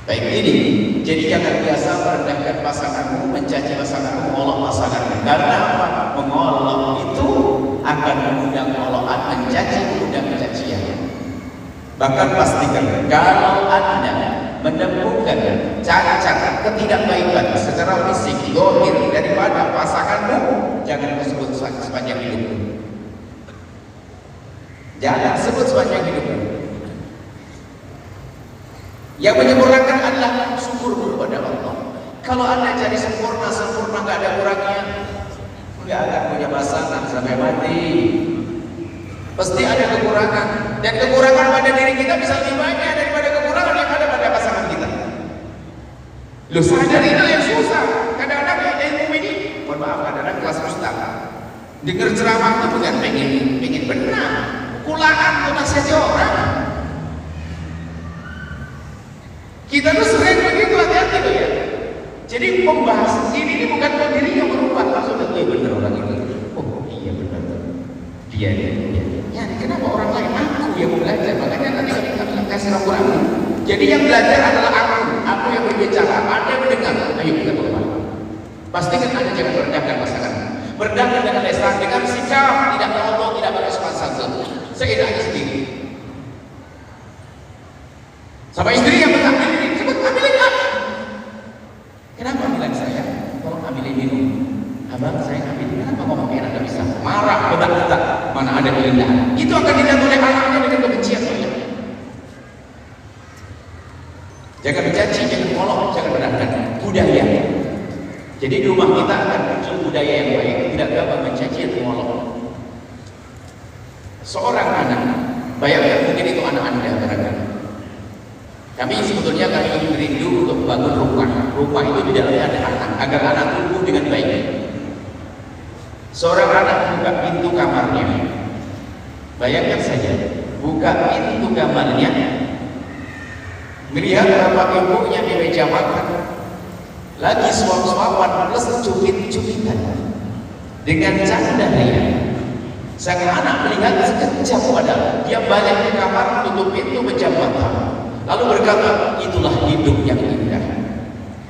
Baik ini, jadi jangan biasa merendahkan pasanganmu, mencaci pasanganmu, mengolok pasanganmu. Karena apa? Mengolok itu akan mengundang olokan, mencaci mengundang kecacian. Bahkan pastikan kalau anda menemukan cacat, ketidakbaikan secara fisik, zahir daripada pasanganmu, jangan sebut sepanjang hidupmu. Jangan sebut sepanjang hidupmu. Yang menyempurnakan adalah syukur kepada Allah. Kalau anda cari sempurna nggak ada kurangnya, nggak akan punya pasangan sampai mati. Pasti ada kekurangan, dan kekurangan pada diri kita bisa lebih banyak daripada kekurangan yang ada pada pasangan kita. Loh, sadar itu yang susah. Kadang-kadang ya ilmu ini, mohon maaf, kadang-kadang kelas ustaz dengar ceramah itu bukan pengen benar, kulaan tuh nasihat orang. Kita tuh sering begitu, hati-hati loh ya. Jadi pembahas ini bukan buat dirinya merubah, langsung iya benar orang itu. Oh iya benar, dia. Ya, kenapa orang lain? Aku yang belajar, makanya nanti kami kasih rambu-rambu. Jadi yang belajar adalah aku yang berbicara, Anda mendengar. Ayo kita berubah. Pastikan Anda jangan merendahkan pasangan. Merendahkan dengan lesan, dengan sikap tidak ngomong, tidak bersopan santun, seenaknya sendiri. Sama istri yang mengambil ini, sebut ambilin aku. Kenapa bilang saya? Tolong ambilin minum. Abang saya ambil, kenapa ngomongnya Anda bisa marah, betak-betak, mana ada keindahan. Itu akan dilihat oleh anaknya dengan kebencian. Jangan mencaci, jangan ngolok, jangan merendahkan. Budaya. Jadi di rumah kita akan muncul budaya yang baik, tidak gampang mencaci atau ngolok. Seorang anak, bayangkan mungkin itu anak Anda barangkali. Kami sebetulnya kami rindu untuk membangun rumah. Rumah itu di dalamnya ada anak, agar anak tumbuh dengan baik. Seorang anak buka pintu kamarnya, bayangkan saja, buka pintu kamarnya, melihat bapak ibunya di meja makan, lagi suap-suapan plus cubit-cubitan dengan canda ria. Sang anak melihat sekejap, padahal dia balik ke kamar, tutup pintu, pejam mata, lalu berkata, itulah hidup yang indah.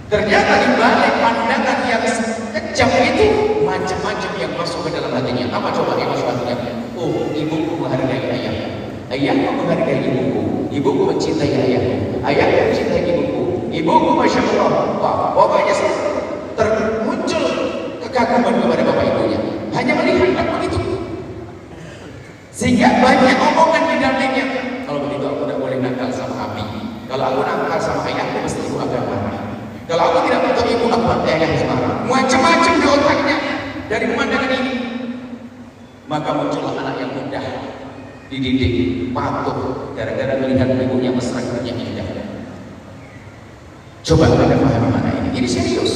Ternyata di balik pandangan yang sekejap itu macam-macam yang masuk ke dalam hatinya. Apa coba yang masuk hatinya? Oh, ibuku menghargai ayahku, ayahku menghargai ibuku, ibuku mencintai ayahku, ayahku mencintai ibuku, ibuku masya Allah. Wah, pokoknya termuncul kekaguman kepada bapak ibunya. Hanya melihat begitu, sehingga banyak omongan di dalamnya. Kalau begitu aku tidak boleh nakal sama Abi. Kalau aku nakal sama ayahku pasti ibu akan marah. Kalau aku tidak betul ibu aku ayah marah. Macam-macam di otaknya dari pemandangan ini. Maka muncullah anak yang mudah dididik, patuh gara-gara melihat ibunya mesra, ibunya indah. Coba Anda pahami mana ini? Ini serius.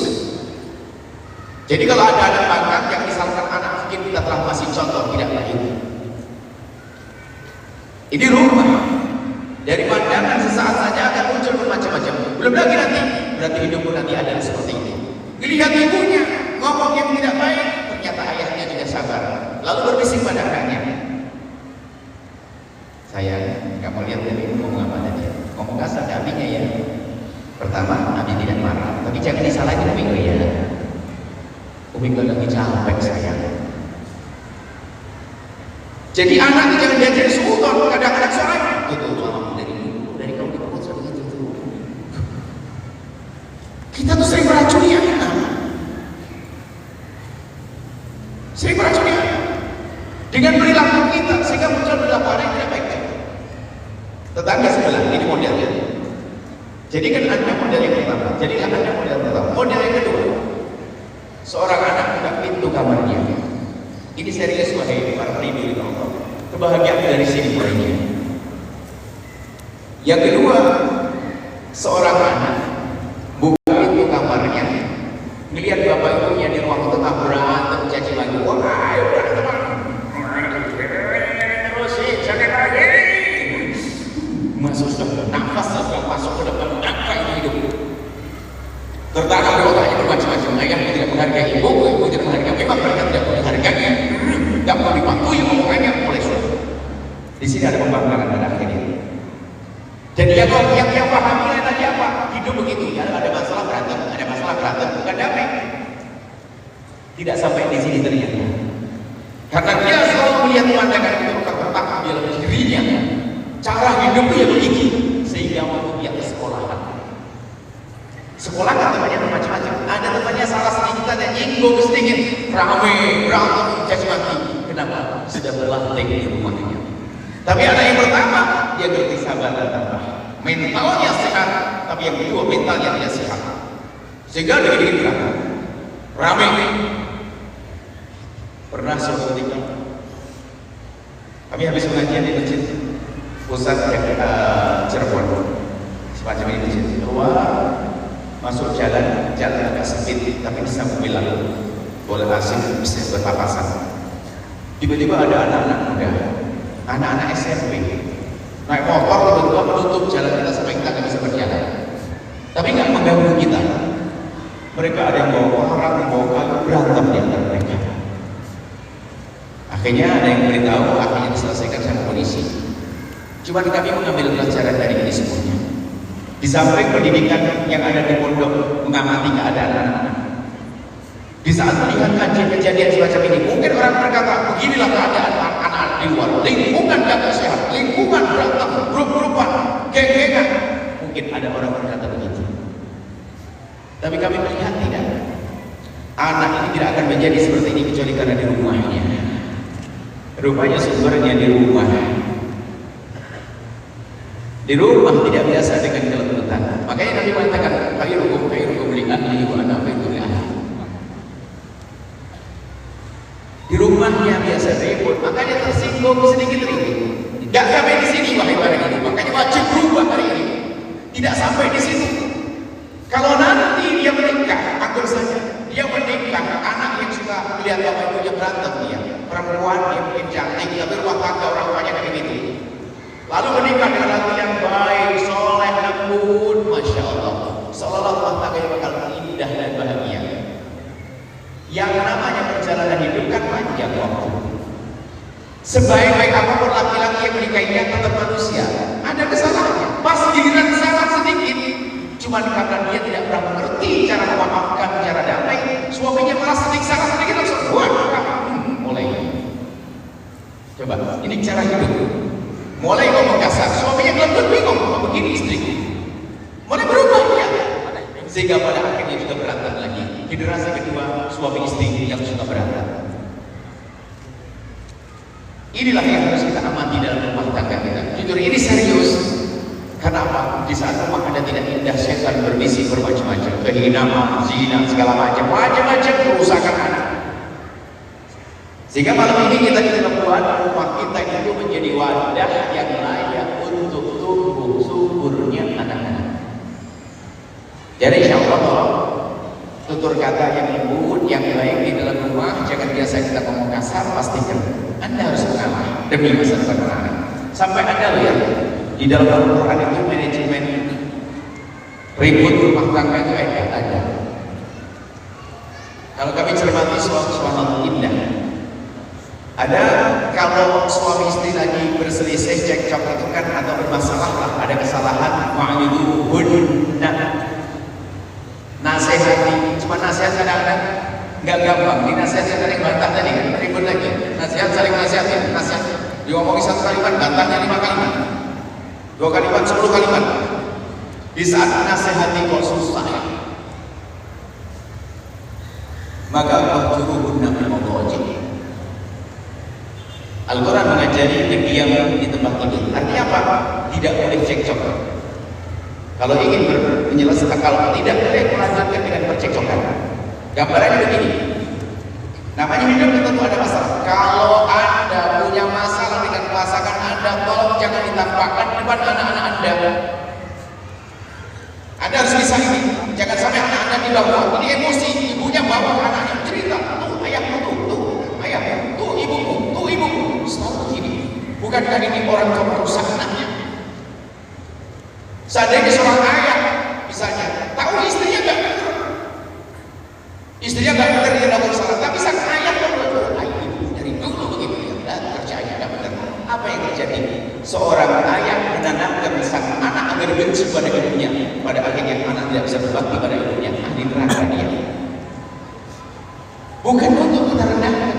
Jadi kalau ada anak bakat yang misalkan anak mungkin kita telah masih contoh tidak baik. Ini rumah dari pandangan sesaat saja akan muncul bermacam-macam. Belum lagi nanti berarti hidupmu nanti adalah seperti lagi capek sayang. Jadi anak itu jangan diajari sultan, kadang-kadang soalnya itu dari kamu dipukul seperti itu. Kita tuh sering meracuni anak, sering meracuni anak dengan perilaku kita sehingga muncul perilaku anak yang tidak baik. Tetangga sebelah ini modelnya. Jadi kan anda model yang pertama, jadilah anda model pertama. Model yang kedua, seorang anak buka pintu kamarnya. Ini serius wahai para pribadi Allah. Kebahagiaan dari sini mulainya. Yang kedua, seorang anak buka pintu kamarnya, melihat bapak ibunya di ruang tengah berantem caci maki. Wah, ayo berantem. Terus sih, jangan lagi. Masuk nafas masuk ke depan apa ini hidup. Tertanam di otaknya bermacam-macam. Ayah tidak menghargai ibu tidak menghargai. Memang mereka tidak menghargainya. Tidak mau dipatuhi omongannya oleh suami. Di sini ada pembangkangan pada akhirnya. Jadi yang paham mulai tadi apa? Hidup begitu ya. Ada masalah berantem, bukan damai. Tidak sampai di sini ternyata. Karena dia selalu melihat pemandangan itu terletak di dalam dirinya. Cara hidup dia begini sehingga waktu dia ke sekolahan. Sekolah kan temannya macam-macam. Ada temannya salah sedikit ada nyinggung sedikit, ramai berantem caci maki. Kenapa? Sudah berlatih di rumahnya. Tapi ada yang pertama dia ngerti sabar dan tabah. Mentalnya sehat, tapi yang kedua mentalnya tidak sehat. Sehingga dikit-dikit berantem, ramai. Pernah suatu ketika kami habis pengajian di masjid pusat Cirebon, semacam ini masjid. Keluar masuk jalan agak sempit tapi bisa mobil lalu boleh asing bisa berpapasan. Tiba-tiba ada anak-anak muda, anak-anak SMP naik motor tiba-tiba menutup jalan kita sampai kita nggak bisa berjalan, tapi nggak mengganggu kita. Mereka ada yang bawa orang, membawa kayu, berantem di antara mereka. Akhirnya ada yang beritahu, akhirnya diselesaikan sama polisi. Cuma kami mengambil pelajaran dari ini semuanya. Di samping pendidikan yang ada di pondok mengamati keadaan anak-anak. Di saat melihat kejadian semacam ini, mungkin orang berkata, beginilah keadaan anak-anak di luar. Lingkungan tidak sehat, lingkungan berantem, grup-grupan, geng-gengan. Mungkin ada orang berkata begitu. Tapi kami melihat tidak. Anak ini tidak akan menjadi seperti ini kecuali karena di rumahnya. Rupanya sumbernya di rumah. Di rumah tidak biasa dengan kelebutan. Makanya Nabi mengatakan, khairukum li ahlihi wa ana khairu li ahli. Di rumahnya biasa ribut, makanya tersinggung sedikit ribut. Tidak sampai di sini wahai para ini. Makanya wajib berubah hari ini. Tidak sampai di situ. Kalau nanti dia menikah, akur saja. Dia menikah, anak yang suka melihat bapak ibunya berantem dia. Perempuan yang mungkin cantik, tapi rumah tangga orang banyak kayak gitu. Lalu menikah dengan laki yang baik, soleh, lembut, masya Allah. Seolah-olah rumah tangganya bakal indah dan bahagia. Yang namanya perjalanan hidup kan panjang waktu. Sebaik-baik apapun laki-laki yang menikahinya tetap manusia, ada kesalahannya. Pas giliran salah sedikit, cuma karena dia tidak pernah mengerti cara memaafkan, cara damai, suaminya malah salah sedikit langsung buat mulai. Coba, ini cara hidup. Mulai ngomong kasar, suaminya belum bingung, kok begini istriku. Mulai berubah dia, sehingga pada akhirnya juga berantem lagi. Generasi kedua suami istri yang suka berantem. Inilah yang harus kita amati dalam rumah tangga kita. Jujur ini serius. Kenapa? Di saat rumah Anda tidak indah, setan berbisik bermacam-macam, kehinaan, zina, segala macam-macam kerusakan anak. Sehingga malam ini kita membuat rumah kita itu menjadi wadah yang layak untuk tumbuh suburnya anak-anak. Jadi insya Allah tutur kata yang lembut, yang baik di dalam rumah, jangan biasa kita ngomong kasar, pastikan Anda harus mengalah demi masa depan anak. Sampai Anda lihat di dalam Al-Quran itu manajemen ribut rumah tangga itu ada. Kalau kami cermati suatu indah. Ada kalau suami istri lagi berselisih cekcok itu kan atau bermasalah lah, ada kesalahan, wa'iduhunna, nasihati, cuma nasihat kadang-kadang nggak gampang. Dinasihatin saling bantah tadi kan, ribut lagi. Nasihat saling nasihatin, nasihat. Diomongin satu kalimat, bantahnya 5 kalimat, 2 kalimat, 10 kalimat. Di saat nasihati kok susah, maka wahjuruhunna fil madaji. Al-Quran mengajari diam di tempat tidur. Artinya apa? Tidak boleh cekcok. Kalau ingin menyelesaikan, kalau tidak boleh melanjutkan dengan percekcokan. Gambarannya begini. Namanya hidup tentu ada masalah. Kalau Anda punya masalah dengan pasangan Anda, tolong jangan ditampakkan di depan anak-anak Anda. Anda harus bisa ini. Jangan sampai anak Anda dibawa. Ini emosi. Ibunya bawa anaknya cerita. Tuh ayahmu tuh ayah, tuh ibumu. Selalu begini. Bukankah ini orang tua merusak anaknya? Seandainya seorang ayah, misalnya, tahu istrinya nggak benar. Istrinya nggak benar, dia nggak salah. Tapi sang ayah ibu dari dulu begitu ya, kerjanya nggak benar. Apa yang terjadi? Seorang ayah menanamkan sang anak agar benci pada ibunya. Pada akhirnya anak tidak bisa berbakti pada ibunya. Ahli neraka dia. Bukan untuk kita rendahkan.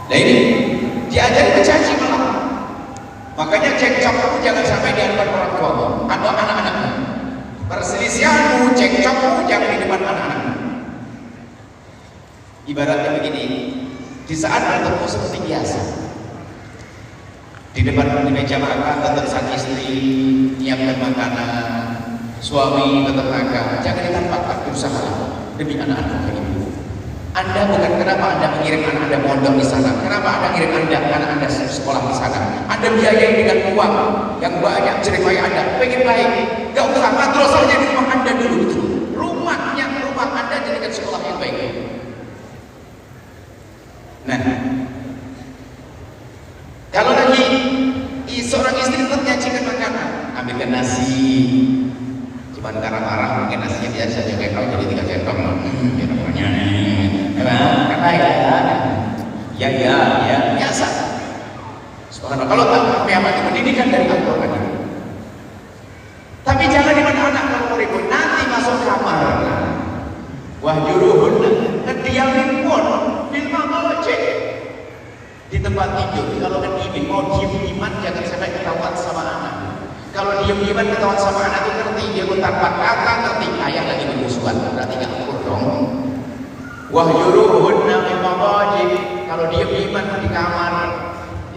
Nah ini diajari mencaci malah. Makanya cekcokmu jangan sampai di hadapan orang tua atau anak-anakmu. Perselisihanmu, cekcokmu jangan di depan anak-anakmu. Ibaratnya begini, di saat bertemu seperti biasa, di depan di meja makan tetap sang istri nyiapkan makanan, suami tetap makan, jangan ditampakkan berusaha demi anak-anak ini. Anda bukan kenapa Anda mengirim anak Anda mondok di sana, kenapa Anda kirim anak Anda sekolah di sana. Anda biayai dengan uang yang banyak, jeripaya Anda pengen baik, gak usah madrasahnya di rumah Anda dulu itu. Rumah Anda jadikan sekolah yang baik. Nah, kalau lagi seorang istri tetap nyajikan makanan, ambilkan nasi. Cuman karena marah mungkin nasinya biasa aja kayak kau jadi 3 sendok. Ya namanya. Karena ya biasa. Subhanallah. Kalau tak memang itu pendidikan dari Al-Quran. Tapi jangan di mana anak kamu ribut, nanti masuk kamar. Wahjuruhunna, diamin pun fil madaji. Di tempat tidur. Kalau ngedimin mau diem-dieman jangan sampai ketahuan sama anak. Kalau diem-dieman ketahuan sama anak itu ngerti, dia pun tanpa kata ngerti ayah lagi bermusuhan, berarti gak akur dong. Wahjuruhunna fil madaji. Kalau diem-dieman di kamar,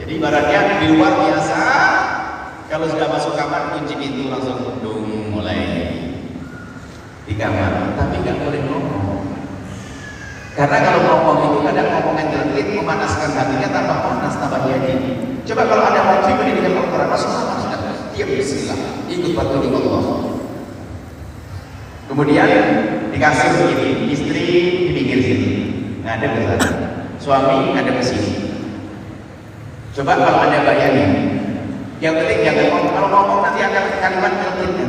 jadi ibaratnya di luar biasa. Kalau sudah masuk kamar kunci pintu langsung mulai di kamar, tapi nggak boleh ngomong. Karena kalau ngomong itu kadang ngomongan terkait memanaskan hatinya, tambah panas, tambah jadi. Coba kalau ada mau pendidikan Al-Quran, masuk kamar sudah diam, bismillah, ikut petunjuk Allah. Kemudian dikasih begini, istri di pinggir sini, ngadep ke sana, suami ngadep ke sini. Coba kalau ada bayangin, yang penting jangan ngomong. Kalau ngomong nanti akan kalimat tertentu.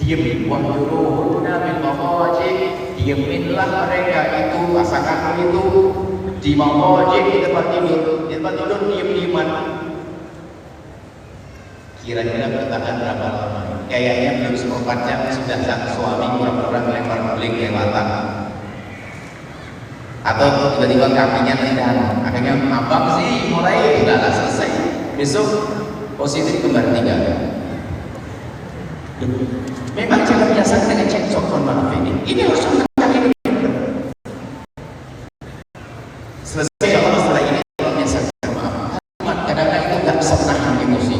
Diemin, wahjuruhunna fil madaji. Dieminlah mereka itu, pasanganmu itu di madaji, di tempat tidur. Di tempat tidur diem-dieman. Kira-kira bertahan berapa lama? Kayaknya belum 1/4 jam sudah sang suami kurang-kurang lempar beling lewatan. Atau tiba-tiba kakinya tendang, akhirnya abang sih mulai udahlah selesai. Besok positif kembar 3. Memang jangan biasakan dengan cekcok, mohon maaf ini harus menangkan ini. Selesai kalau masalah ini kalau biasakan maaf. Kadang-kadang itu nggak bisa menahan emosi.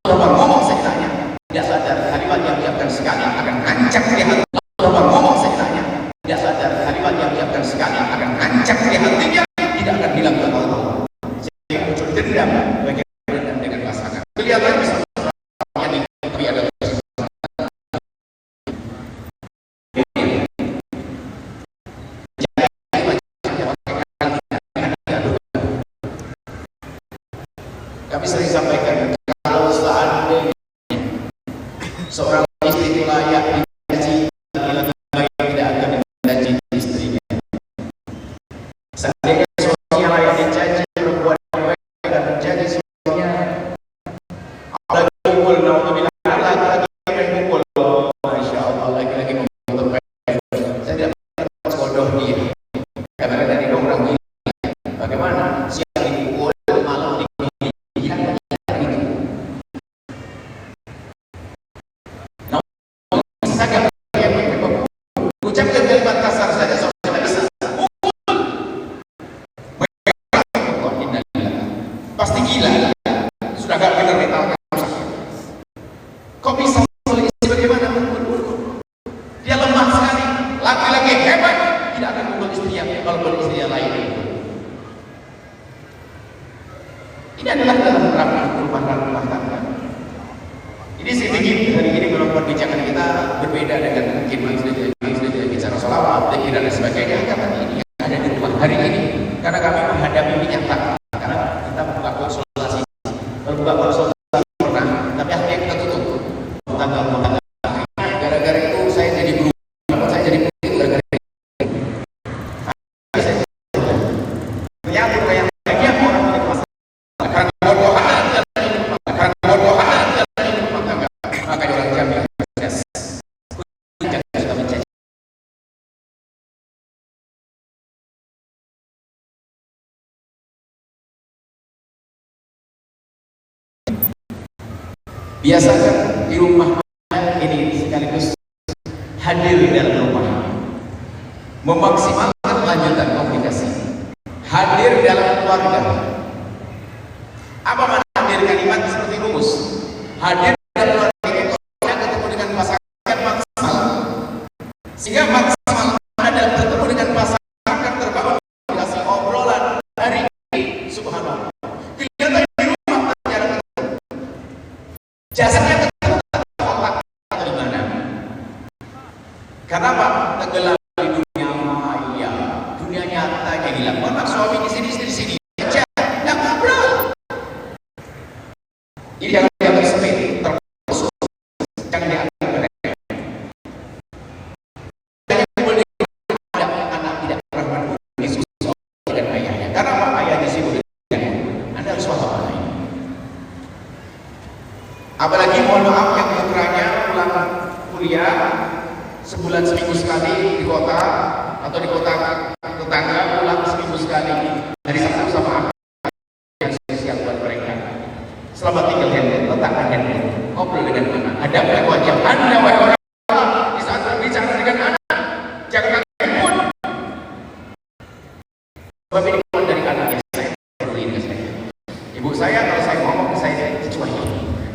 Kalau abang ngomong saya tanya, tidak sadar kalimat yang diucapkan sekali akan ngancak di hati. Kalau abang ngomong saya tanya, tidak sadar kalimat yang diucapkan sekali akan ngancak di hatinya, tidak akan bilang bertahun-tahun. Sehingga muncul dendam, bagaimana dengan pasangan. Kelihatan bisa tapi ada kami sering sampaikan, kalau seandainya seorang istri itu layak digaji, lebih baik tidak akan digaji istrinya. Seandainya Karena tadi dong orang gila. Bagaimana? Siang dipukul, malam dipukul. Gila gitu. Namun saya yang ucapkan kalimat kasar saja sudah bisa. Pasti gila. Sudah gak benar mental. Kok bisa bagaimana? Dia lemah sekali. Laki-laki hebat tidak akan membuat istrinya kalau istri yang lain. Ini adalah dalam rangka rumah tangga. Ini sedikit hari ini memang perbincangan kita berbeda dengan mungkin maksudnya bicara sholawat dan sebagainya. Kata ini yang ada di rumah hari ini karena kami menghadapi kenyataan. Karena kita membuka konsultasi, pernah, tapi akhirnya kita tutup. Gara-gara itu saya jadi berubah, saya jadi itu gara-gara itu. Ternyata kayak orang punya masalah karena bodohan maka orang jamin sudah mencaci. Biasakan di rumah ini sekaligus hadir dalam rumah, memaksimalkan lanjutan komunikasi, hadir dalam keluarga. Apa makna hadir? Kalimat seperti rumus. Hadir dalam keluarga itu ketemu dengan pasangan maksimal, sehingga maksimal adalah bertemu dengan pasangan akan terbangun komunikasi obrolan hari ini. Subhanallah. Kelihatan di rumah jarang ketemu. Jasanya ketemu otak atau di mana? Karena apa? Tenggelam di dunia maya, dunia nyata kayak gila. Mana suami di sini, istri di sini. Nggak ngobrol. Ini jangan dianggap sepele, terputus. Jangan dianggap remeh. Anak tidak pernah berdiskusi dengan ayahnya. Karena apa? Ayahnya sibuk dengan Anda harus paham ini. Apalagi mohon maaf yang putranya pulang kuliah sebulan seminggu sekali di kota atau di kota tetangga pulang seminggu sekali dari Sabtu sama yang spesial buat mereka. Selamat tinggal handphone, letakkan handphone, ngobrol dengan anak. Ada wajah Anda wahai orang tua di saat berbicara dengan anak, jangan handphone. Bapak ini dari anaknya saya perlu ini saya. Ibu saya kalau saya ngomong saya cuek.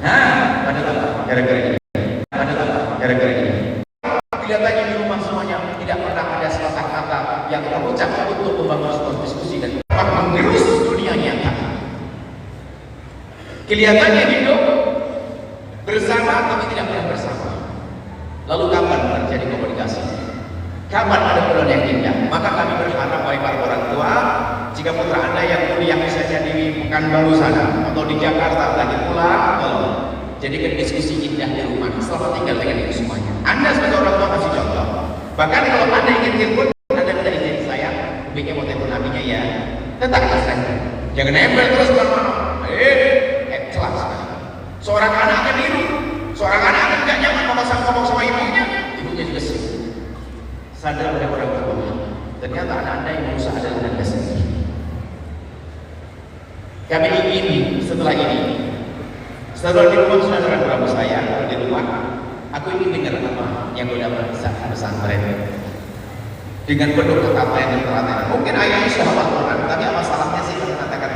Nah, padahal gara-gara ini. Gara-gara ini. Kelihatannya di rumah semuanya tidak pernah ada sepatah kata yang terucap untuk membangun sebuah diskusi dan mengerus dunia nyata. Kelihatannya hidup bersama tapi tidak pernah bersama. Lalu kapan terjadi komunikasi? Kapan ada bulan yang indah? Maka kami berharap wahai para orang tua, jika putra Anda yang kuliah misalnya di Pekanbaru sana atau di Jakarta lagi pulang, tolong jadikan diskusi indah di rumah. Selamat tinggal dengan itu semuanya. Anda sebagai orang tua kasih contoh. Bahkan kalau Anda ingin telepon, Anda minta izin saya, bikin mau telepon abinya ya. Tetap saja. Jangan nempel terus kemana-mana. Celah sekali. Seorang anak akan biru, seorang anak akan tidak nyaman ngomong sama ibunya, ibunya juga sibuk. Sadar pada orang tua. Ternyata anak Anda yang berusaha adalah Anda sendiri. Kami ingin setelah ini, setelah di rumah saudara-saudara saya di rumah, aku ingin dengar apa yang sudah pesantren dengan penuh ketatanan dan telaten. Mungkin ayahnya sudah hafal Quran, tapi apa salahnya sih kalau katakan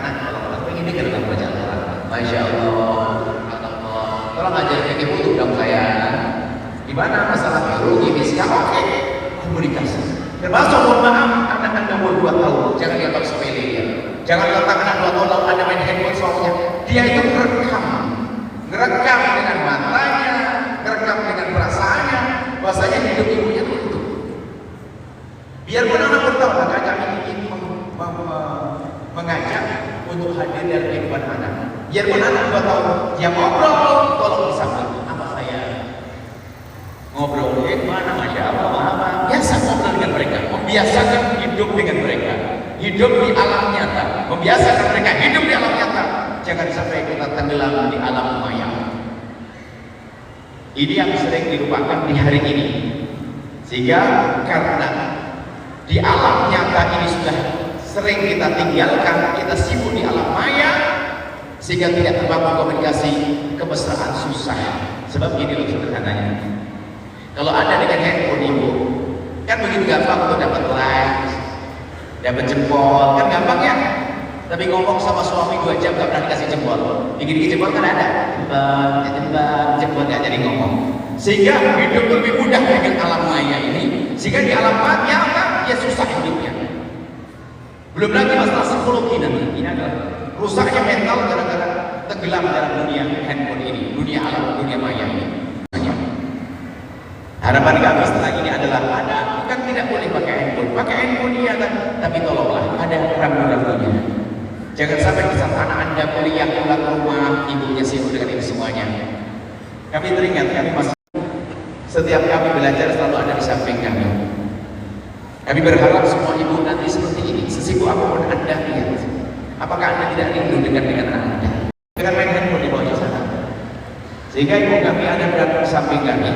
aku ingin dengar tentang bacaan Quran. Masya Allah, tolong ajarkan ibu untuk dong saya. Di mana masalah rugi misalnya? Oke, komunikasi. Termasuk mohon maaf, anak Anda umur 2 tahun, jangan dianggap sepele dia. Jangan katakan anak 2 tahun lalu Anda main handphone soalnya. Dia itu ngerekam dengan matanya, ngerekam dengan perasaannya, bahasanya hidup ibunya itu. Biarpun anak bertahun, maka kami ingin mengajak untuk hadir dalam kehidupan anak. Biarpun anak 2 tahun, dia ngobrol, tolong disampaikan apa saya ngobrol, mana Masya Allah, biasa ngobrol dengan mereka, membiasakan hidup dengan mereka, hidup di alam nyata, membiasakan mereka hidup di alam nyata. Jangan sampai kita tenggelam di alam maya. Ini yang sering dilupakan di hari ini, sehingga karena di alam nyata ini sudah sering kita tinggalkan, kita sibuk di alam maya sehingga tidak terbangun komunikasi kemesraan susah. Sebab gini loh sederhananya, kalau Anda dengan handphone ibu kan begitu gampang untuk dapat like, dapat jempol, kan gampang ya. Tapi ngomong sama suami 2 jam gak pernah dikasih jempol, dikit-dikit jempol kan ada, jempol gak jadi ngomong. Sehingga hidup lebih mudah dengan alam maya ini, sehingga di alam nyata dia susah hidupnya. Belum lagi masalah psikologi nanti, ini adalah rusaknya mental gara-gara tenggelam dalam dunia handphone ini, dunia alam, dunia maya ini. Harapan kami setelah ini adalah ada, bukan tidak boleh pakai handphone iya kan, tapi tolonglah ada rambu-rambunya. Jangan sampai di saat anak Anda kuliah pulang ke rumah, ibunya sibuk dengan ini semuanya. Kami teringat, setiap kami belajar selalu ada di samping kami. Kami berharap semua ibu nanti seperti ini, sesibuk apapun Anda lihat. Apakah Anda tidak rindu dengan anak Anda? Dengan main handphone di bawah sana. Sehingga ibu kami ada berada di samping kami.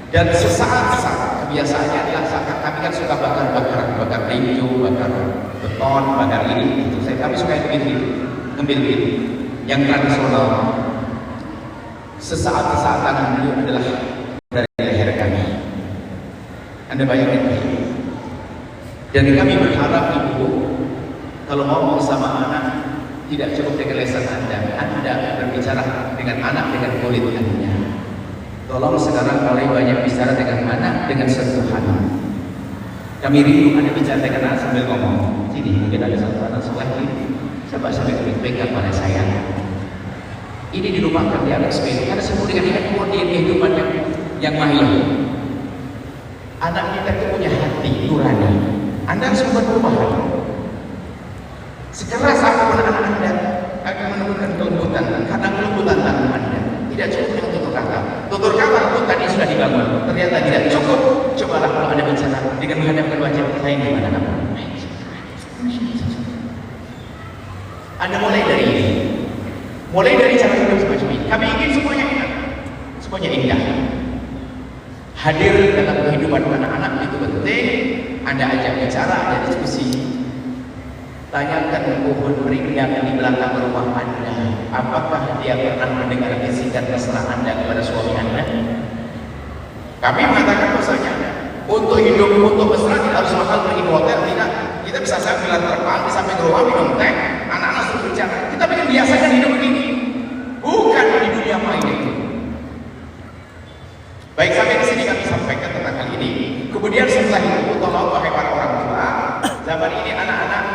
Dan sesaat kebiasaannya adalah saat kami kan suka bakar tinju, bakar beton, bakar ini. Gitu. Kami suka ngambil itu yang tradisional. Sesaat tangan beliau adalah dari leher kami. Anda bayangkan ini. Dan kami berharap ibu kalau ngomong sama anak tidak cukup dengan lesan Anda berbicara dengan anak dengan kulit Anda. Tolong sekarang mulai banyak bicara dengan anak dengan sentuhan. Kami rindu Anda bicara dengan anak sambil ngomong. Sini mungkin ada satu anak sebelah kiri. Coba sambil pegang pada saya. Ini di rumah kami anak sepeda. Karena semua dengan handphone di kehidupan yang mahir. Anak kita itu punya hati nurani. Anda harus membuat perubahan. Sekeras apapun anak Anda akan menemukan kelembutan karena kelembutan tangan Anda. Tidak cukup dengan tutur kata pun tadi sudah dibangun. Ternyata tidak cukup. Cobalah kalau Anda bicara dengan menghadapkan wajah saya gimana kamu? Anda mulai dari ini. Mulai dari cara hidup semacam ini. Kami ingin semuanya indah. Semuanya indah. Hadir dalam kehidupan anak-anak itu penting. Anda ajak bicara, ada diskusi. Tanyakan pohon rindang di belakang rumah Anda, apakah dia pernah mendengar bisikan mesra Anda kepada suami Anda? Kami mengatakan bahwasanya untuk hidup untuk mesra tidak harus mahal pergi ke hotel, tidak. Kita bisa sambil terbang di samping rumah minum teh, anak-anak suruh bicara. Kita ingin biasakan hidup begini, bukan di dunia main itu. Baik, sampai di sini kami sampaikan tentang hal ini. Kemudian setelah itu, tolong wahai para orang tua, zaman ini anak-anak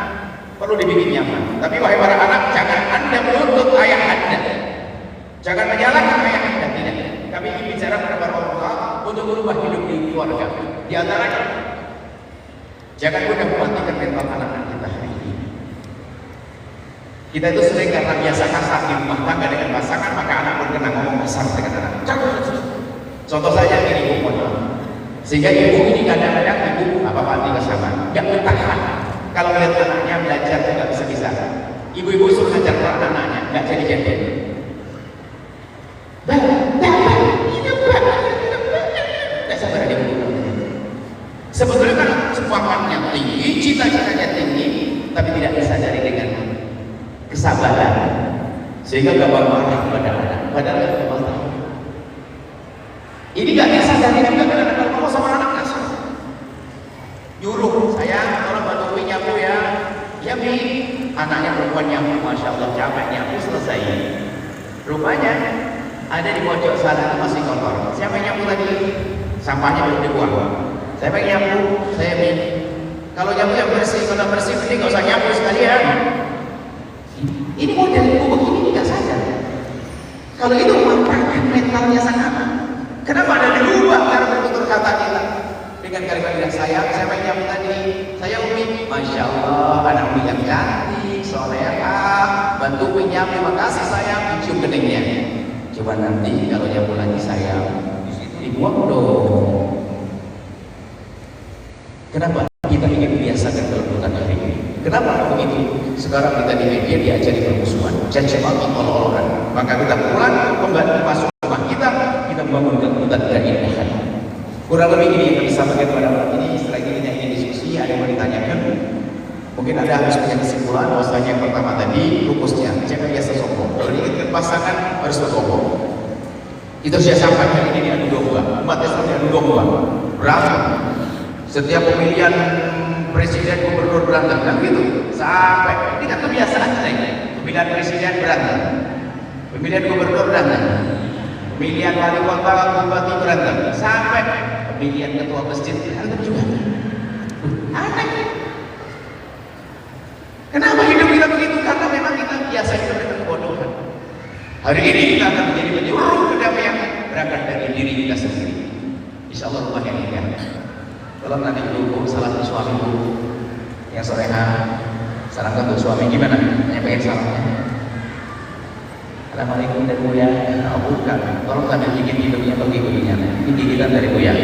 perlu dibikin nyaman. Tapi wahai para anak, jangan Anda menuntut ayah Anda. Jangan menyalahkan ayah Anda, tidak. Kami ingin bicara pada para orang tua untuk merubah hidup di keluarga. Di antaranya, jangan mudah mematikan mental anak-anak kita hari ini. Kita itu sering karena biasa kasar di rumah tangga dengan pasangan, maka anak pun kena ngomong kasar dengan anak. Contoh saja ini ibu mohon. Sehingga ibu ini kadang-kadang ibu apa-apa tinggal sama, nggak bertahan. Kalau lihat anaknya belajar nggak bisa. Ibu-ibu suruh ngajar anaknya nggak jadi. Nggak sabar dia. Sebetulnya kan semangatnya tinggi, cita-citanya tinggi, tapi tidak disadari dengan kesabaran, sehingga gampang marah pada anak. Padahal nggak marah. Ini nggak disadari juga kadang-kadang kalau sama anak kasar. Nyuruh saya orang bantu nyapu ya, ya mi, anaknya perempuan nyapu, masya Allah capek nyapu selesai. Rupanya ada di pojok sana masih kotor. Siapa yang nyapu tadi? Sampahnya belum dibuang. Saya pengen nyapu, saya mi. Kalau nyapu yang bersih, kalau bersih berarti nggak usah nyapu sekalian. Ini model ibu begini nggak sadar. Kalau itu memanfaatkan mentalnya sang anak. Kenapa ada dirubah cara bertutur kata kita? Dengan kalimat yang sayang, saya pengen nyapu tadi. Saya Umi, masya Allah, anak Umi yang cantik, soleha, bantu Umi nyapu, makasih sayang, cium keningnya. Coba nanti kalau nyapu lagi sayang, dibuang dong. Kenapa kita ingin membiasakan kelembutan hari ini? Kenapa begitu? Sekarang kita di media diajari permusuhan, caci maki olok-olokan. Maka kita pulang kembali masuk rumah kita membangun kelembutan dan indahan. Kurang lebih ini yang bisa sampaikan pada malam ini. Setelah ini yang ingin diskusi Mungkin Anda harus punya kesimpulan bahwasanya yang pertama tadi rukusnya jangan biasa sombong. Kalau diingatkan pasangan harus bersombong. Itu saya sampaikan ini adu domba, umat Islam adu domba, berantem. Setiap pemilihan presiden gubernur berantem kan gitu. Sampai ini kan kebiasaan kita ini. Pemilihan presiden berantem, pemilihan gubernur berantem, pemilihan wali kota, bupati berantem, sampai pemilihan ketua masjid berantem juga. Aneh. Kenapa hidup kita begitu? Karena memang kita biasa hidup dengan kebodohan. Hari ini kita akan menjadi penyuruh kedamaian berangkat dari diri kita sendiri. Insya Allah rumah yang indah. Kalau nanti dulu salah satu suami dulu yang soleha, salam untuk suami gimana? Pengen salamnya. Assalamualaikum dan Buya. Oh, bukan. Tolong sambil gigit hidungnya atau giginya. Ini gigitan dari Buya.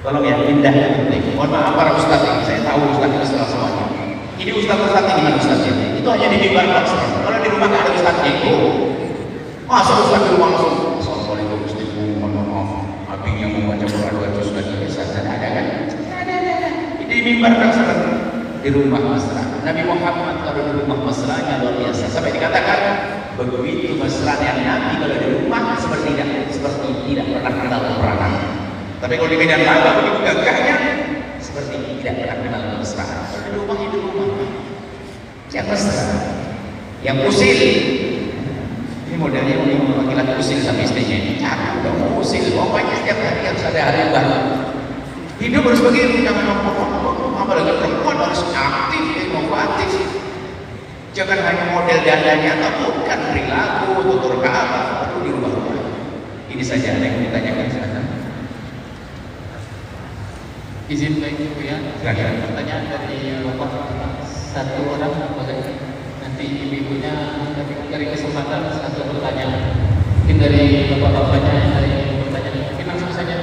Tolong ya, indah yang penting. Mohon maaf para ustaz ini, saya tahu ustaz itu salah semuanya. Ini ustaz ini mana ustaz ini? Itu hanya di mimbar Pak. Kalau di rumah nggak ada ustaz itu. Masa ustaz di rumah langsung Assalamualaikum Gustiku, mohon maaf. Abingnya mau baca Quran 2 juz lagi biasa ada kan? Ada. Di mimbar Pak di rumah mesra. Nabi Muhammad kalau di rumah mesranya luar biasa. Sampai dikatakan begitu mesranya Nabi kalau di rumah seperti tidak pernah kenal peperangan. Tapi kalau di medan laga begitu gagahnya seperti tidak pernah kenal kemesraan. Kalau di rumah itu rumah yang mesra, yang usil. Ini modelnya laki-laki usil sama istrinya ini. Cakap dong usil. Pokoknya setiap hari harus ada hari baru. Hidup harus begitu, jangan ngomong-ngomong. Apalagi perempuan harus aktif, inovatif. Jangan hanya model dandanya atau bukan perilaku, tutur kata, perlu dirubah. Ini saja yang ditanyakan sekarang. Izin baik Bu ya. Pertanyaan dari Bapak satu orang boleh. Nanti ibu-ibunya dari kesempatan satu pertanyaan. Mungkin dari bapak-bapaknya yang dari pertanyaan. Mungkin langsung saja.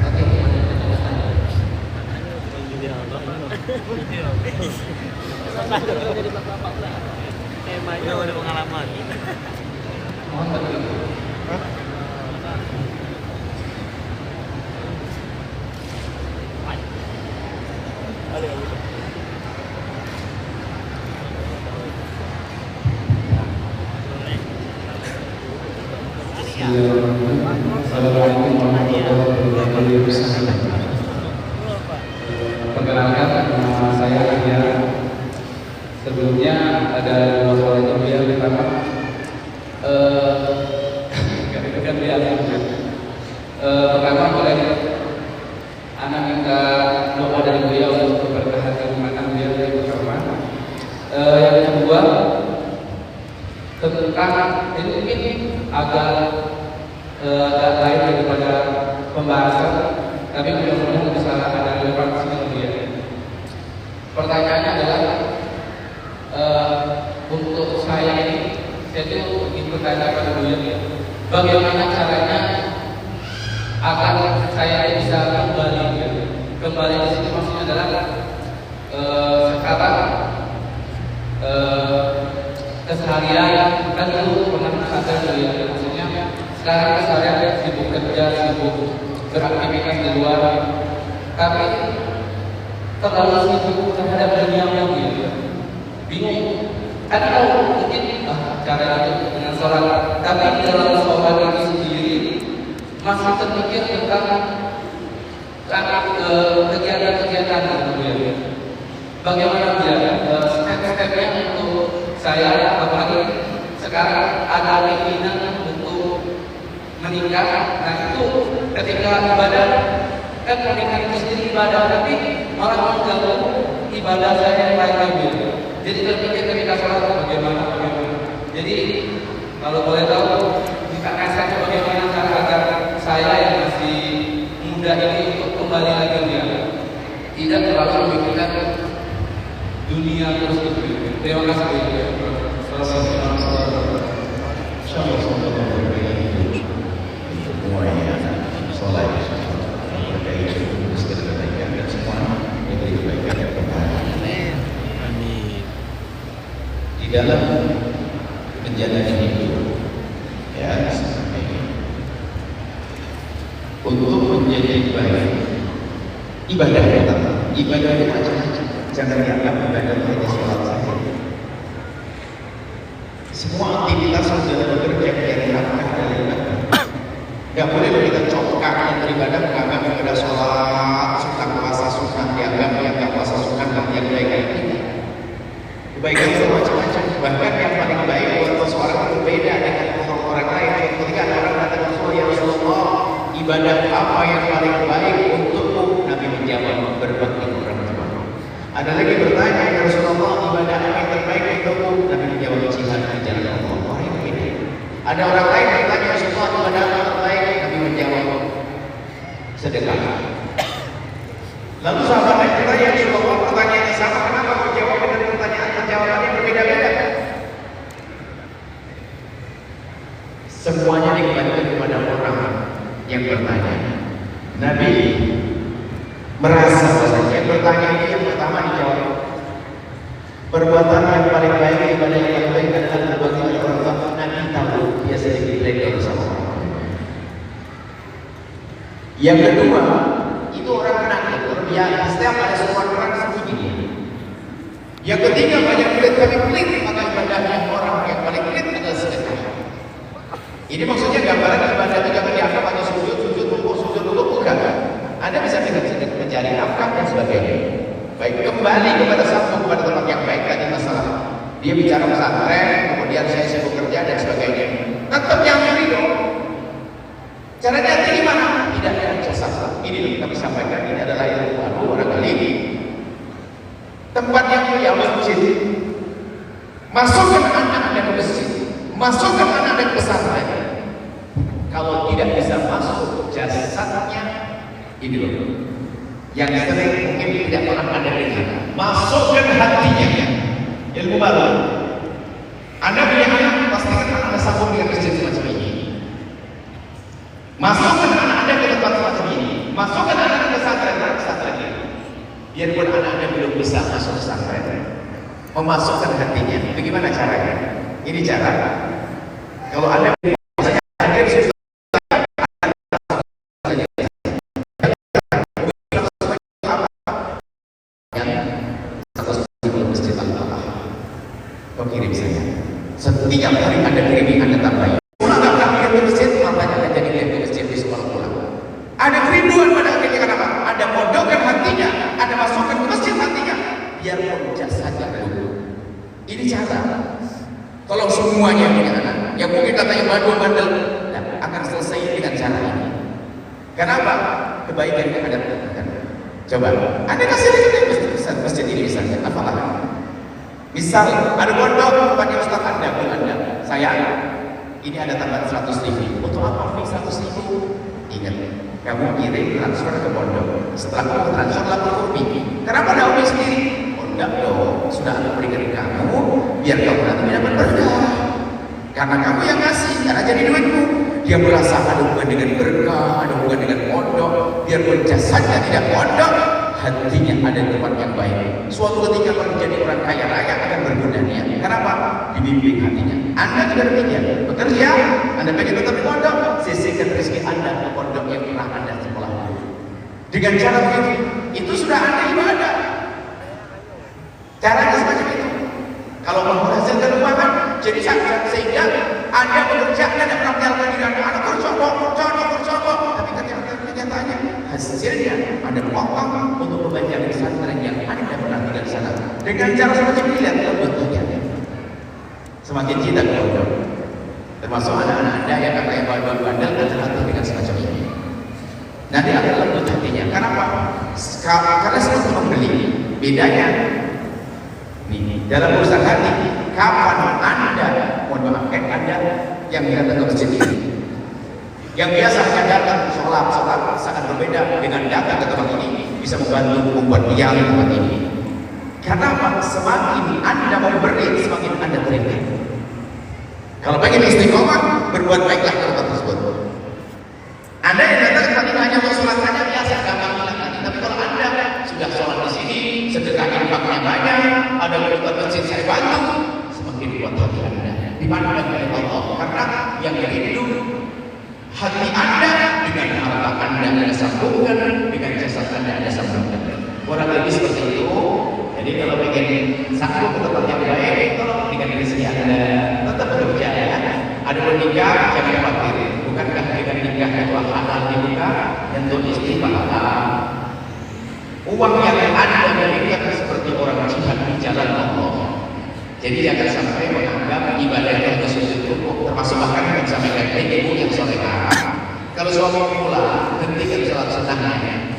Oke. Temanya ada pengalaman. Mohon berkenan. Assalamualaikum warahmatullahi wabarakatuh. Perkenalkan, nama saya Arya. Sebelumnya ada dua soal yang pertama, pertama boleh anak minta doa dari beliau untuk keberkahan kehormatan beliau yang pertama. Yang kedua tentang ini agak lain daripada pembahasan, tapi mudah-mudahan bisa ada relevansi dengan dia. Pertanyaannya adalah untuk saya ini, saya itu ingin bertanya pada beliau, bagaimana caranya agar saya bisa kembali di sini, maksudnya adalah sekarang keseharian kan dulu pernah sadar beliau, maksudnya sekarang keseharian sibuk kerja, sibuk beraktivitas di luar, tapi terlalu sibuk terhadap dunia yang bingung. Kan tahu mungkin cara itu dengan sholat, tapi dalam sholat itu sendiri masih terpikir tentang kegiatan-kegiatan gitu. Bagaimana dia step-stepnya untuk saya, apalagi sekarang ada keinginan untuk menikah. Nah itu ketika ibadah, kan menikah itu sendiri ibadah, tapi malah mengganggu ibadah saya yang lain. Jadi terpikir ketika sholat bagaimana. Jadi kalau boleh tahu, dikatakan saya bagaimana cara agar saya yang masih muda ini untuk kembali lagi dia tidak terlalu memikirkan dunia terus gitu. Terima kasih. Di dalam menjalani hidup, ya, untuk menjadi baik, ibadah pertama. Ibadah itu macam-macam. Jangan dianggap ibadah hanya sholat saja. Semua aktivitas saudara bekerja yang dilakukan adalah ibadah. Gak boleh kita cokak yang beribadah menganggap ibadah sholat, sunnah puasa, sunnah dianggap yang gak puasa sunnah dan yang baik ini. Kebaikan itu macam-macam. Bahkan yang paling baik buat seseorang itu beda dengan orang lain. Ketika ada orang datang ke Rasulullah, ya Rasulullah, ibadah apa yang paling baik untukmu? Nabi menjawab, berbakti kepada orang tua. Ada lagi bertanya, ya Rasulullah, ibadah apa yang terbaik untukmu? Nabi menjawab, jihad di jalan Allah. Orang yang beda. Ada orang lain bertanya, ya Rasulullah, ibadah apa yang terbaik? Nabi menjawab, sedekah. Lalu sahabat lain bertanya, ya Rasulullah, pertanyaannya sama, kenapa menjawab dengan jawabannya berbeda-beda? Semuanya dikembalikan kepada orang yang bertanya. Nabi merasa bahwa yang bertanya ini yang pertama dijawab. Perbuatan yang paling baik, ibadah yang paling baik adalah berbakti kepada orang tua. Nabi tahu dia sedikit legal sama orang. Yang kedua, itu orang menakut. Ya, setiap ada sesuatu orang sembunyi dia. Yang ketiga, banyak pelit kami pelit, maka ibadahnya orang yang paling pelit adalah sedekah. Ini maksudnya gambaran ibadah itu jangan dianggap hanya sujud rukuk, bukan. Anda bisa mencari nafkah dan sebagainya. Baik, kembali kepada sambung kepada tempat yang baik tadi masalah. Dia bicara pesantren, kemudian saya sibuk kerja dan sebagainya. Tetap yang ridho. Caranya gimana? Tidak ada jasa. Ini loh kami sampaikan, ini adalah ilmu baru barangkali ini. Tempat yang mulia masjid. Masukkan anak Anda ke masjid. Masukkan anak Anda ke pesantren. Kalau tidak bisa masuk jasadnya, ini loh. Yang sering mungkin tidak pernah Anda dengar. Masukkan hatinya. Ilmu baru. Anda punya anak, pastikan anak Anda sambung dengan masjid semacam ini. Masukkan anak Anda ke tempat semacam ini. Masukkan anak Anda ke pesantren ini. Biarpun anak Anda belum bisa masuk pesantren, memasukkan hatinya. Bagaimana caranya? Ini cara. Kalau Anda kirim saya. Setiap hari Anda kirimi, Anda tambahin. Pulang nggak kirim ke masjid, matanya Anda jadi lihat ke masjid di sekolah pulang. Ada kerinduan pada akhirnya, kenapa? Ada pondokkan hatinya, ada masukkan ke masjid hatinya. Biarpun jasadnya dulu. Ini cara. Tolong semuanya punya anak. Yang mungkin katanya bandel, nah, akan selesai dengan cara ini. Kenapa? Kebaikan yang ada. Coba, Anda kasih lihat masjid ini misalnya, apalah. Misal ada pondok kepada Ustaz Anda, Bu Anda, saya ini ada tambahan 100.000. Untuk apa nih 100.000? Ingat, kamu kirim transfer ke pondok. Setelah kamu transfer lapor Umi. Kenapa ada Umi sendiri? Oh enggak dong, sudah aku berikan kamu, biar kamu nanti dapat berkah. Karena kamu yang ngasih, karena jadi duitmu. Dia merasa ada hubungan dengan berkah, ada hubungan dengan pondok. Biarpun jasadnya tidak pondok, hatinya ada di tempat yang baik. Suatu ketika menjadi orang kaya raya akan berguna dia. Kenapa? Dibimbing hatinya. Anda juga demikian. Bekerja, Anda pengen tetap di pondok, sisihkan rezeki Anda ke pondok yang pernah Anda sekolah dulu. Dengan cara begitu, itu sudah Anda ibadah. Caranya semacam itu. Kalau mau menghasilkan uang, jadi sangat sehingga Anda bekerja, Anda tidak pernah menyalahkan diri Anda. Anda kerja, tapi kenyataannya hasilnya ada uang untuk membaca di pesantren yang Anda pernah tinggal di sana. Dengan cara semacam ini, lihat bentuknya. Semakin cinta ke pondok. Termasuk anak-anak Anda yang katanya bandel dan terhati dengan semacam ini. Nanti akan lembut hatinya. Kenapa? Karena seperti membeli. Bedanya, nih, dalam urusan hati, kapan Anda, mohon maaf, Anda yang datang ke masjid ini, yang biasanya datang sholat sangat berbeda dengan datang ke tempat ini, bisa membantu membuat dia di tempat ini. Karena apa? Semakin Anda memberi, semakin Anda terima. Kalau pengen istiqomah, berbuat baiklah ke tempat tersebut. Anda yang datang ke tempat ini hanya untuk sholat saja, biasa gampang bilang tadi. Tapi kalau Anda sudah sholat di sini, sedekah infaknya banyak, ada kebutuhan masjid saya bantu, semakin kuat hati Anda dipandang oleh Allah. Karena yang rindu hati Anda dengan harta Anda sambungkan, dengan jasad Anda sambungkan. Kurang lebih seperti itu. Jadi kalau ingin sambung ke tempat yang baik, tolong dengan rezeki Anda tetap bekerja ya. Ada menikah, jangan khawatir. Bukankah dengan nikah itu halal dibuka? Tentu istri halal. Uang yang Anda berikan seperti orang jihad di jalan Allah. Jadi jangan sampai menganggap ibadahnya itu sujud rukuk, termasuk bahkan yang sampaikan ibu yang solehah. Kalau suami pula hentikan sholat sunnahnya.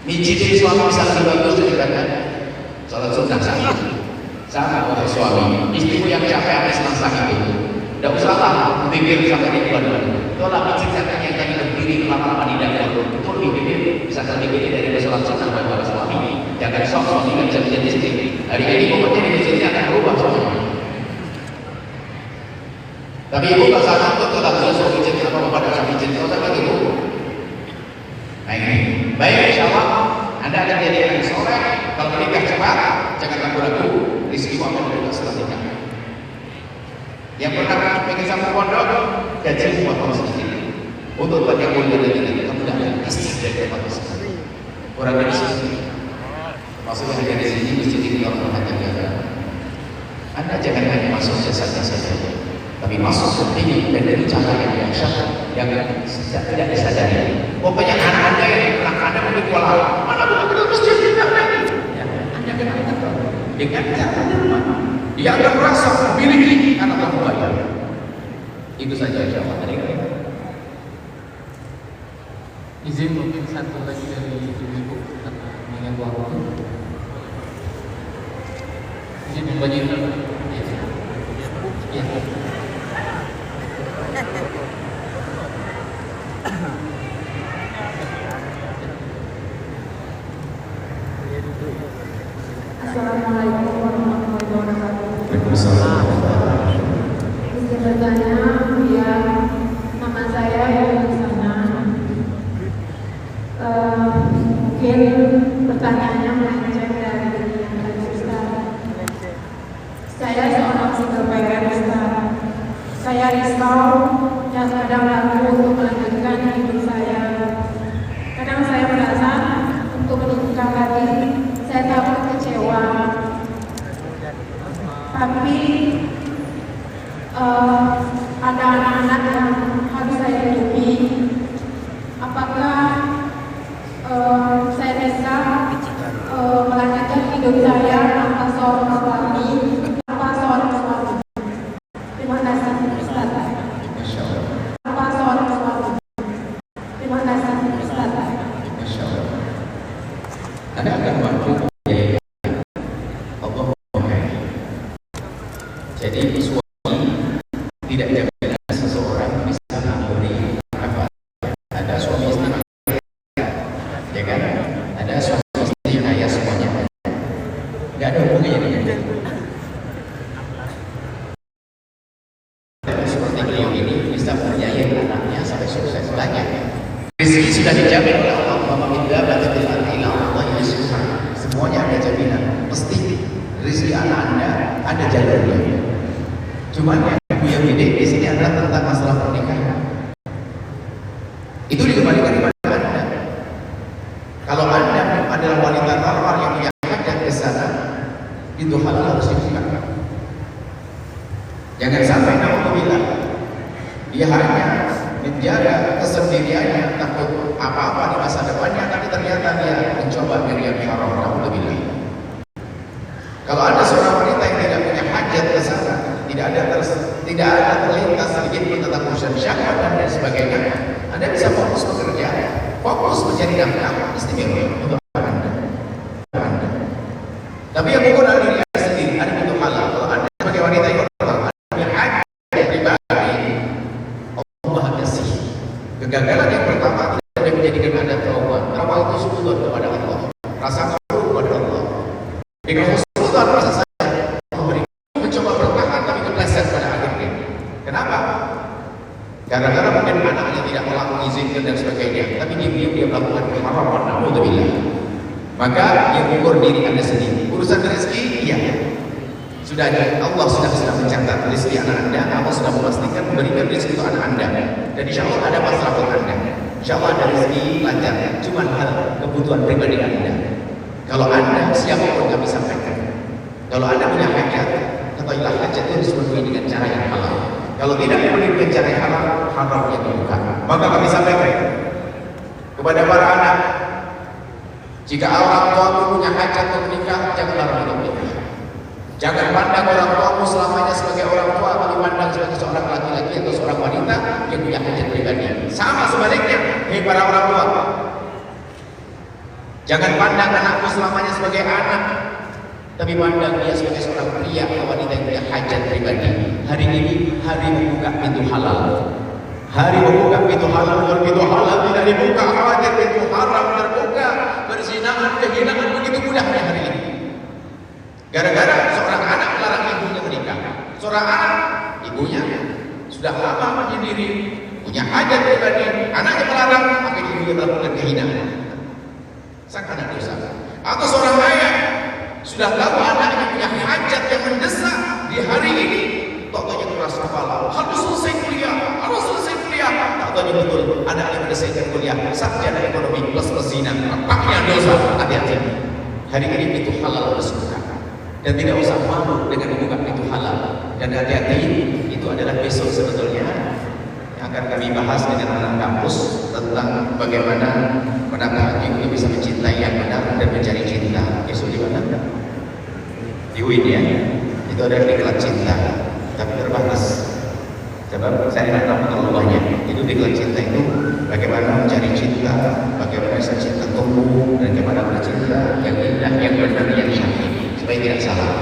Mijiti suami bisa lebih bagus daripada sholat sunnah sama untuk suami. Istrimu yang capek habis masak itu, tidak usahlah pikir sampai di bulan. Tolak mijit yang tadi berdiri lama-lama di dapur itu lebih gede, bisa lebih gede dari sholat sunnah bagi para suami. Jangan sok suami nggak bisa menjadi istri. Hari ini pokoknya di sini akan berubah suami. Tapi ibu tak sadar tuh tetap harus mijit apa bapak tak mijit kalau tak lagi ibu. Nah ini baik, insya Allah Anda akan jadi anak soleh. Kalau menikah cepat, jangan ragu-ragu, rezeki akan berubah setelah nikah. Yang pernah pengen sambung pondok, gaji buat kamu sendiri. Untuk buat yang mulia dan tidak, kamu tidak ada istri dari kamu sendiri. Orang dari sini, maksudnya dari sini mesti dibilang hanya Anda jangan hanya masuk jasanya saja, tapi masuk seperti dan dari cara yang biasa yang tidak disadari. Pokoknya anak Anda yang pernah Anda mungkin kuala, mana bukan benar masjid tidak lagi. Anda kena dengan cara dia akan merasa memiliki anak kamu bayar. Itu saja insyaAllah. Izin mungkin satu lagi dari ibu mengenai waktu. Izin membagi ya. Assalamualaikum warahmatullahi wabarakatuh. Waalaikumsalam. Izin bertanya, ya, nama saya di sana. Mungkin pertanyaannya melenceng dari yang tadi Ustaz. Saya seorang single parent Ustaz. Saya risau dan kadang ragu untuk melanjutkan hidup saya. Kadang saya merasa untuk menikah lagi, saya takut kecewa. Tapi ada anak-anak yang harus saya hidupi. Apakah saya bisa melanjutkan hidup saya tanpa seorang suami? Terima kasih Ustaz. Tanpa seorang suami. Terima kasih Ustaz. Anda akan mampu Allah memberkati. Jadi suami tidak jaminan seseorang bisa memberi apa. Ada suami istri ya kan? Ada suami istri kaya semuanya. Tidak ada hubungannya dengan seperti beliau ini bisa membiayai anaknya sampai sukses banyak. Rezeki sudah dijamin oleh Allah. Semuanya ada jaminan, pasti rezeki anak Anda ada jalurnya. Cuman yang yang gede di sini adalah tentang masalah pernikahan. Itu dikembalikan kepada Anda. Kalau Anda adalah wanita tawar yang punya hajat ke sana, itu hal harus dibuka. Jangan sampai naudzubillah dia hanya menjaga kesendiriannya, takut apa-apa di masa depannya, tapi ternyata dia mencoba yang haram. Naudzubillah. Kalau ada seorang wanita yang tidak punya hajat ke sana, tidak ada terlintas sedikit pun tentang urusan syahwat dan lain sebagainya, Anda bisa fokus bekerja, fokus mencari nafkah, istimewa untuk Anda. Tapi yang ukur adalah diri Anda sendiri, ada bentuk halal. Kalau Anda sebagai wanita yang punya hajat pribadi, Allah kasih. Kegagalan yang pertama tidak menjadikan Anda trauma. Trauma itu suudon kepada Allah, rasa malu kepada Allah. Dengan suudon rasa saya mencoba bertahan tapi kepleset pada akhirnya. Kenapa? Gara-gara mungkin anaknya tidak mengizinkan dan sebagainya, tapi dia melakukan keharaman. Naudzubillah. Maka yang ukur diri Anda sendiri. Urusan rezeki, iya. Sudah Allah sudah mencatat rezeki anak Anda, Allah sudah memastikan memberikan rezeki untuk anak Anda. Dan insya Allah ada masalah buat Anda. Insya Allah ada rezeki lancar. Cuma hal kebutuhan pribadi Anda. Kalau Anda siapapun kami sampaikan. Kalau Anda punya hajat, ketahuilah hajat itu harus dipenuhi dengan cara yang halal. Kalau tidak dipenuhi dengan cara yang halal, haram yang dibuka. Maka kami sampaikan kepada para anak, jika orang tuamu punya hajat untuk menikah, jangan larang untuk menikah. Jangan pandang orang tuamu selamanya sebagai orang tua, tapi pandang sebagai seorang laki-laki atau seorang wanita yang punya hajat pribadi. Sama sebaliknya, para orang tua. Jangan pandang anakmu selamanya sebagai anak, tapi pandang dia sebagai seorang pria atau wanita yang punya hajat pribadi. Hari ini hari membuka pintu halal. Hari membuka pintu halal. Kalau pintu halal tidak dibuka, khawatir pintu haram terbuka. Perzinahan, kehinaan begitu mudahnya hari ini. Gara-gara seorang anak melarang ibunya menikah. Seorang anak, ibunya sudah lama menyendiri, punya hajat pribadi, anaknya melarang, maka ibunya melakukan kehinaan. Sang anak dosa. Atau seorang ayah sudah tahu anaknya punya hajat yang mendesak di hari ini, tokonya keras kepala, harus selesai kuliah, tak tahu betul anaknya menyelesaikan kuliah, sarjana ekonomi plus zina, paknya dosa. Hati-hati. Hari ini itu halal harus buka. Dan tidak usah malu dengan membuka pintu halal. Dan hati-hati, itu adalah besok sebetulnya yang akan kami bahas dengan anak kampus tentang bagaimana menata hati bisa mencintai yang benar dan mencari cinta. Besok di mana? Di UIN ya. Itu ada diklat cinta, tapi terbatas. Coba saya tidak tahu terlalu banyak. Itu diklat cinta itu bagaimana mencari cinta, bagaimana bisa cinta tumbuh, dan bagaimana bercinta yang indah, yang benar, yang syahid. Supaya tidak salah.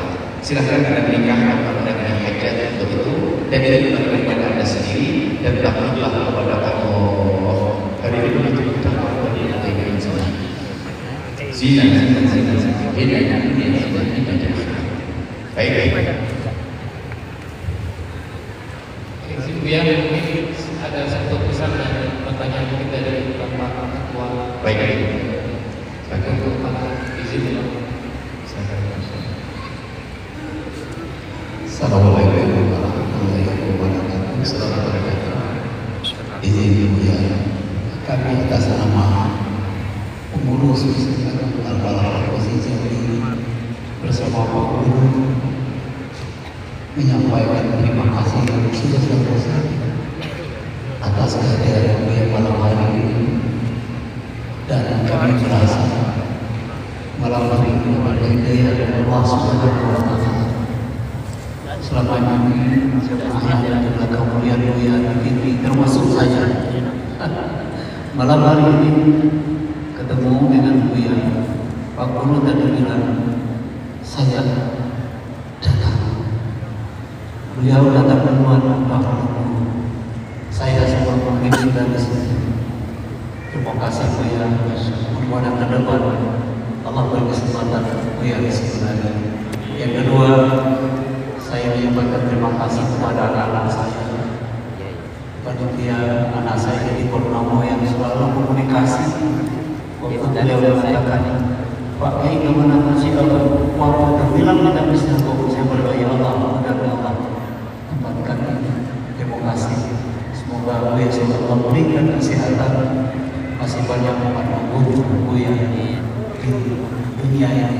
Silahkan Anda menikah kalau Anda punya hajat untuk itu, dan itu bagi kepada Anda sendiri, dan takutlah kepada Allah. Hari ini itu kita akan diingatkan semua. Zina. Baik. Kemudian mungkin ada satu pesan dan pertanyaan kita dari Bapak Ketua. Baik. Untuk izin. Assalamualaikum warahmatullahi wabarakatuh. Selamat datang. Izin ya, kami atas nama pengurus Al-Falah Posisi ini bersama Pak Guru menyampaikan terima kasih yang sebesar-besar atas kehadiran beliau malam hari ini, dan kami merasa malam hari ini ada hidayah dari Allah Subhanahu wa Ta'ala. Selama ini ayah dan belakang Buya ini termasuk saya. Malam hari ini ketemu dengan Buya, Pak Guru tadi bilang saya datang. Beliau datang duluan, Pak Guru. Saya sempat memimpin dari sini. Terima kasih Buya. Mudah-mudahan ke depan Allah beri kesempatan Buya di sini lagi. Yang kedua, saya menyampaikan terima kasih kepada anak-anak saya, panitia anak saya di Purnomo yang selalu komunikasi. Waktu beliau mengatakan, Pak Kiai kemana masih kalau waktu terbilang tidak bisa kok, saya berdoa ya Allah, mudah-mudahan Allah tempatkan ini. Terima kasih. Semoga beliau Allah memberikan kesehatan, masih banyak menunggu Buya di dunia yang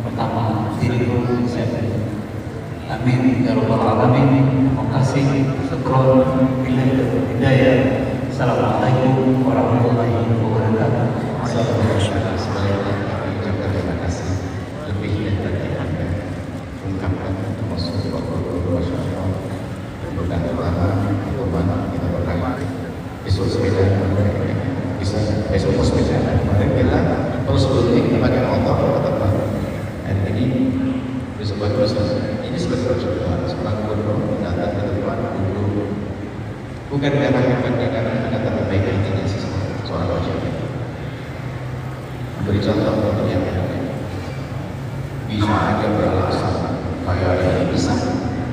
pertama diri saya. Amin ya rabbal alamin. Terima kasih. Syukron hidayah. Assalamualaikum warahmatullahi wabarakatuh. Terima kasih. Lebih dari Anda ungkapkan termasuk masyarakat. Mudah-mudahan kita berkah. Besok sepeda bisa besok sepeda. Mari kita terus berdoa kepada Allah. Hari ini besok ini sebagai perjuangan seorang guru datang ke depan guru bukan karena hebatnya, karena ada terbaik hatinya seorang wajib memberi contoh untuk yang lain. Bisa aja beralasan kayak ini bisa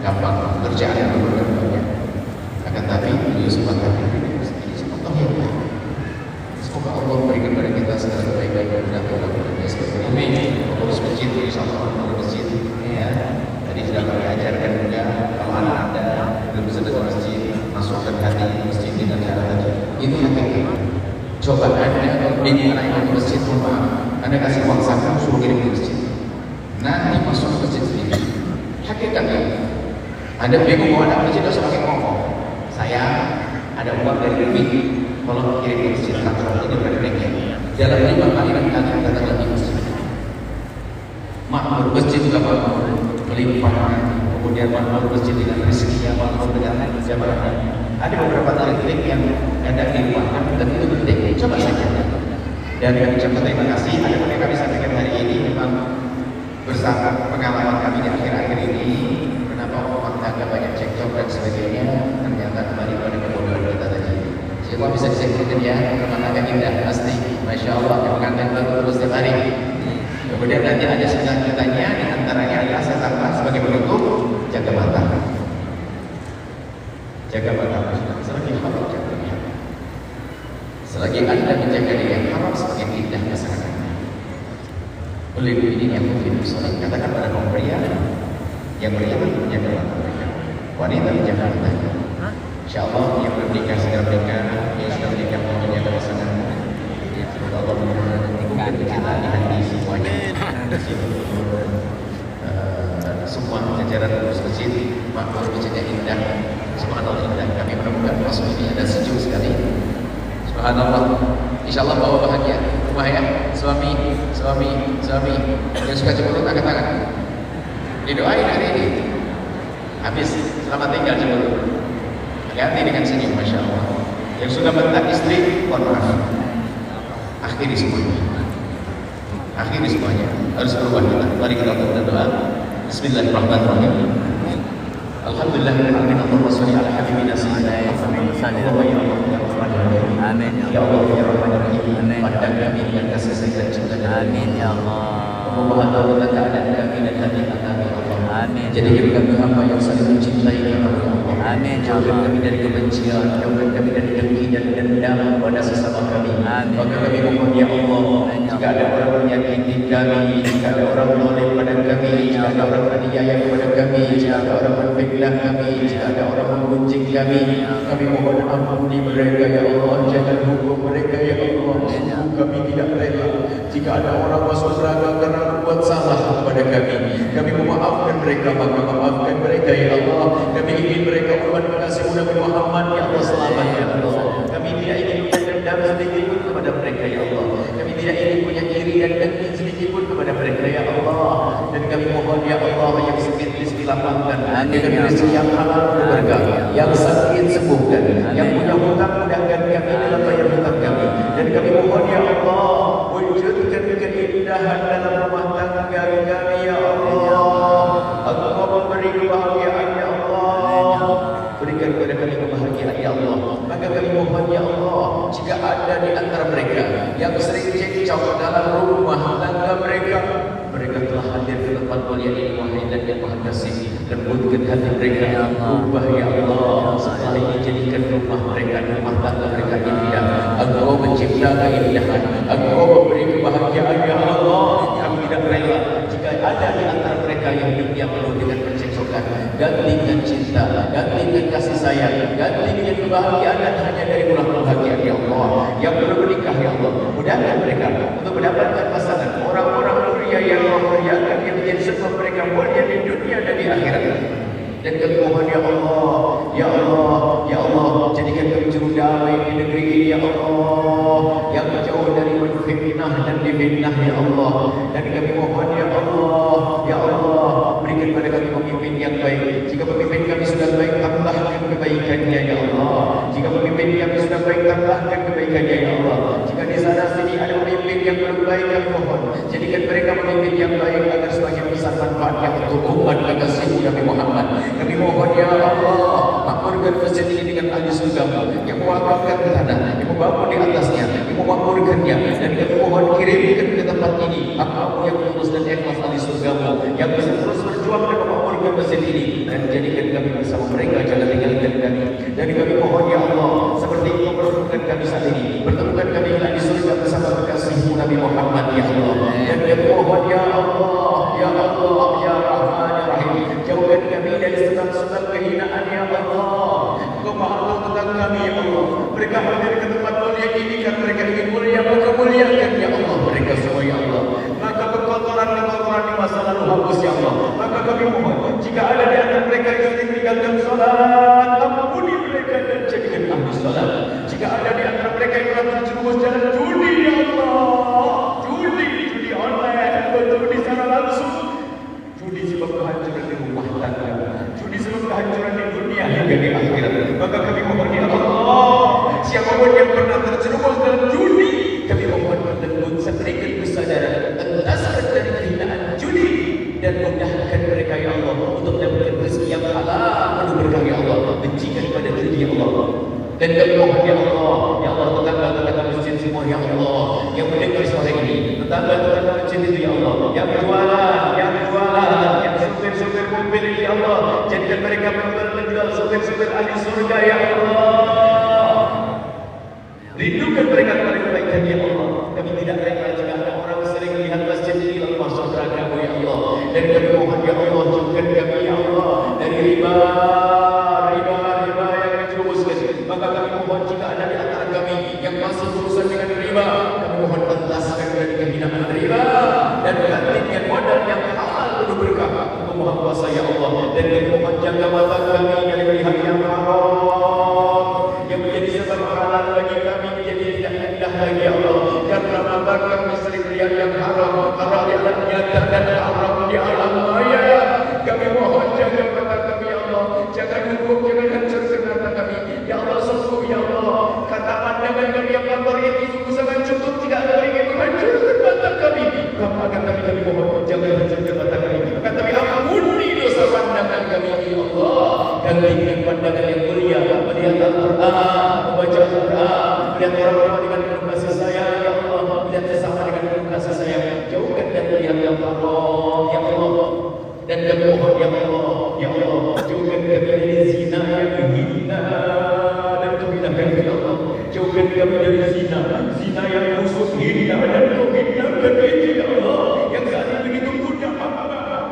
gampang kerjaan yang banyak, akan tapi beliau sepatutnya ini contoh yang baik. Semoga Allah memberikan kepada kita segala kebaikan yang mudah-mudahan seperti ini. Pengurus masjid, insya Allah pengurus masjid ya. Tadi sudah Itu hakikat. Coba Anda bingung naik ke masjid rumah, Anda kasih uang saku suruh kirim ke masjid. Nanti masuk ke masjid sendiri. Hakikatnya, Anda bingung mau anak masjid harus pakai ngomong. Saya ada uang dari Umi, tolong kirim ke masjid kantor ini berapa jalan 5 kali dan kali datang lagi masjid. Makmur masjid juga makmur melimpah, kemudian makmur masjid dengan rezeki, makmur dengan jabatan. Ada beberapa trik yang hendak dilimpahkan dan itu penting. Coba saja. Dan kami ucapkan terima kasih. Ada yang kami sampaikan hari ini memang bersama pengalaman kami di akhir-akhir ini. Kenapa rumah tangga banyak cekcok dan sebagainya? Ternyata kembali pada kebodohan kita tadi. Semua bisa disaksikan ya, rumah tangga indah pasti. Masya Allah, yang kangen baru terus setiap hari. Kemudian nanti ada 9 jutanya, di antaranya adalah saya tambah sebagai penutup jaga mata. Jaga mata. Selagi haram jaga mata. Selagi Anda menjaga diri yang haram, semakin indah pasangan Anda. Oleh ini yang mungkin sholat katakan pada kaum pria, yang pria menjaga mata mereka, wanita menjaga matanya. Insya Allah yang belum nikah segera menikah, yang sudah menikah mau menjaga pasangan. Semoga Allah mengumpulkan kita di hati semuanya. Semua jajaran urus masjid, makmur masjidnya indah. Subhanallah indah. Kami menemukan masuk ini ada sejuk sekali. Subhanallah. Insya Allah bawa bahagia rumah ya. Suami yang suka cemberut angkat tangan. Didoain hari ini. Habis selamat tinggal cemberut. Ganti dengan senyum, masya Allah. Yang sudah bentak istri, mohon maaf. Akhiri semuanya. Harus berubah kita. Mari kita berdoa. Bismillahirrahmanirrahim. Alhamdulillahirabbil alamin. Allahumma shalli ala habibina sayyidina Muhammad. Amin Ya Allah ya Rahman Rahim. Pandang kami yang kasih sayang cinta. Amin ya Allah. Mohon tahu tentang keadaan kami dan hati kami ya Allah. Amin. Jadikan kami hamba yang saling mencintai ya Allah. Amin ya Jauhkan Allah. kami dari kebencian, jauhkan kami dari dengki dan dendam pada sesama kami. Amin. Maka kami mohon ya Allah, jika ada orang menyakiti kami, jika ada orang zalim pada kami, jika ada orang aniaya kepada kami, jika ada orang menfitnah kami, jika ada orang menggunjing kami mohon ampuni mereka ya Allah. Jangan hukum mereka ya Allah. Kami tidak rela jika ada orang masuk neraka karena berbuat salah kepada kami. Kami memaafkan mereka, maka maafkan mereka ya Allah. Kami ingin mereka umat kasih Nabi Muhammad ya Allah selamat ya Allah. Kami tidak ingin punya dendam sedikit pun kepada mereka ya Allah. Kami tidak ingin punya iri dan dengki sedikit pun kepada mereka ya Allah. Dan kami mohon ya Allah yang sakit dilapangkan, dengan rezeki yang halal berkah, yang sakit sembuhkan, yang punya hutang mudahkan kami dalam bayar hutang kami. Dan kami mohon ya Allah wujudkan keindahan dalam rumah tangga kami ya Allah. Engkau memberi kebahagiaan ya Allah. Berikan kepada kami kebahagiaan ya Allah. Maka kami mohon ya Allah, jika ada di antara mereka yang sering cekcok dalam rumah tangga mereka telah hadir ke tempat mulia ini, wahai dan yang maha kasih, lembutkan hati mereka ya Allah. Ubah ya Allah, setelah ini jadikan rumah mereka, rumah tangga mereka indah. Engkau mencipta keindahan, Engkau memberi kebahagiaan ya Allah. Kami tidak rela jika ada di antara mereka yang hidupnya penuh dengan percekcokan. Ganti dengan cinta, ganti dengan kasih sayang, ganti dengan kebahagiaan dan hanya dari murah kebahagiaan ya Allah. Yang belum menikah ya Allah, mudahkan mereka untuk mendapatkan pasangan orang-orang mulia yang memuliakan, yang menjadi sebab mereka mulia di dunia dan di akhirat. Dan kami mohon ya Allah, ya Allah, ya Allah, jadikan kami juru damai di negeri ini ya Allah, yang jauh dari fitnah dan difitnah ya Allah. Dan kami mohon ya Allah, ya Allah, berikan kepada kami pemimpin yang baik. Jika pemimpin kami sudah baik, tambahkan kebaikannya ya Allah. Jika pemimpin kami sudah baik, tambahkan kebaikannya ya Allah. Jika di sana sini ada pemimpin yang belum baik, kami mohon jadikan mereka pemimpin yang baik agar semakin besar manfaatnya untuk umat kekasih Nabi Muhammad. Kami mohon ya Allah, makmurkan masjid ini dengan ahli surga yang mewakafkan tanah, yang membangun di atasnya, yang memakmurkannya. Dan kami mohon kirimkan ke tempat ini hamba yang tulus dan ikhlas ahli surga yang bisa terus berjuang dan memakmurkan masjid ini, dan jadikan kami bersama mereka jangan tinggalkan kami. Dan kami mohon ya Allah, seperti Engkau pertemukan kami saat ini, pertemukan kami di surga bersama kekasih Nabi Muhammad ya Allah. Dan kami mohon ya Allah, ya Allah, ya Rahman ya Rahim, jauhkan kami dari sebab-sebab kehinaan ya Allah. Engkau maha tahu tentang kami ya Allah. Mereka hadir ke tempat mulia ini karena mereka ingin mulia, maka muliakan ya Allah mereka semua ya Allah. Maka kekotoran di masa lalu hapus ya Allah. Maka kami mohon jika ada di antara mereka yang meninggalkan salat, ampuni mereka dan jadikan ahli salat. Jika ada di antara mereka yang telah terjerumus jalan judi ya Allah, judi online atau judi secara langsung, judi sebab kehancuran di rumah tangga, judi sebab kehancuran di dunia hingga di akhirat. Maka kami mohon ya Allah, siapapun yang pernah terjerumus dalam judi, kami mohon menembus sedikit kesadaran entaskan dari kehinaan judi dan mudahkan mereka ya Allah untuk mendapatkan rezeki yang halal penuh berkah ya Allah. Bencikan pada judi ya Allah. Dan kami mohon ya Allah tetangga-tetangga masjid semua ya Allah yang mendengar suara ini, tetangga-tetangga masjid itu ya Allah, yang jualan, yang supir-supir mobil ya Allah, jadikan mereka menjual supir-supir ahli surga ya Allah. Rindukan mereka kepada kebaikan ya Allah. Kami tidak rela jika ada orang sering melihat masjid ini lepas saudara kami ya Allah. Dan kami mohon ya Allah, jauhkan kami ya Allah dari riba yang menjerumuskan. Maka kami mohon jika ada di antara kami yang masih berurusan dengan riba, kami mohon entaskan dari kehinaan riba dan ganti dengan modal yang halal penuh berkah untuk Maha Kuasa ya Allah. Dan kami mohon jaga mata kami dari melihat yang haram yang menjadi sebab halal bagi kami menjadi tidak indah lagi ya Allah. Karena mata kami sering melihat yang haram di alam nyata dan haram di alam maya. Kami mohon jaga mata kami ya Allah, jangan hukum, jangan hancurkan mata kami ya Allah. Sungguh ya Allah, kata pandangan kami yang kotor itu sungguh sangat cukup tidak ada ingin menghancurkan mata kami. Maka kami mohon jangan hancurkan mata kami. Kata kami ampuni dosa pandangan kami ya Allah. Gantikan pandangan yang mulia melihat Al-Quran, membaca Al-Quran, melihat orang-orang dengan penuh kasih sayang ya Allah, melihat sesama dengan penuh kasih sayang. Jauhkan dan melihat yang haram ya Allah. Dan kami mohon ya Allah, jauhkan kami dari zina yang hina dan keminakan ya Allah. Jauhkan kami dari zina yang musuh hina dan keminakan itu ya Allah. Yang saat ini begitu mudah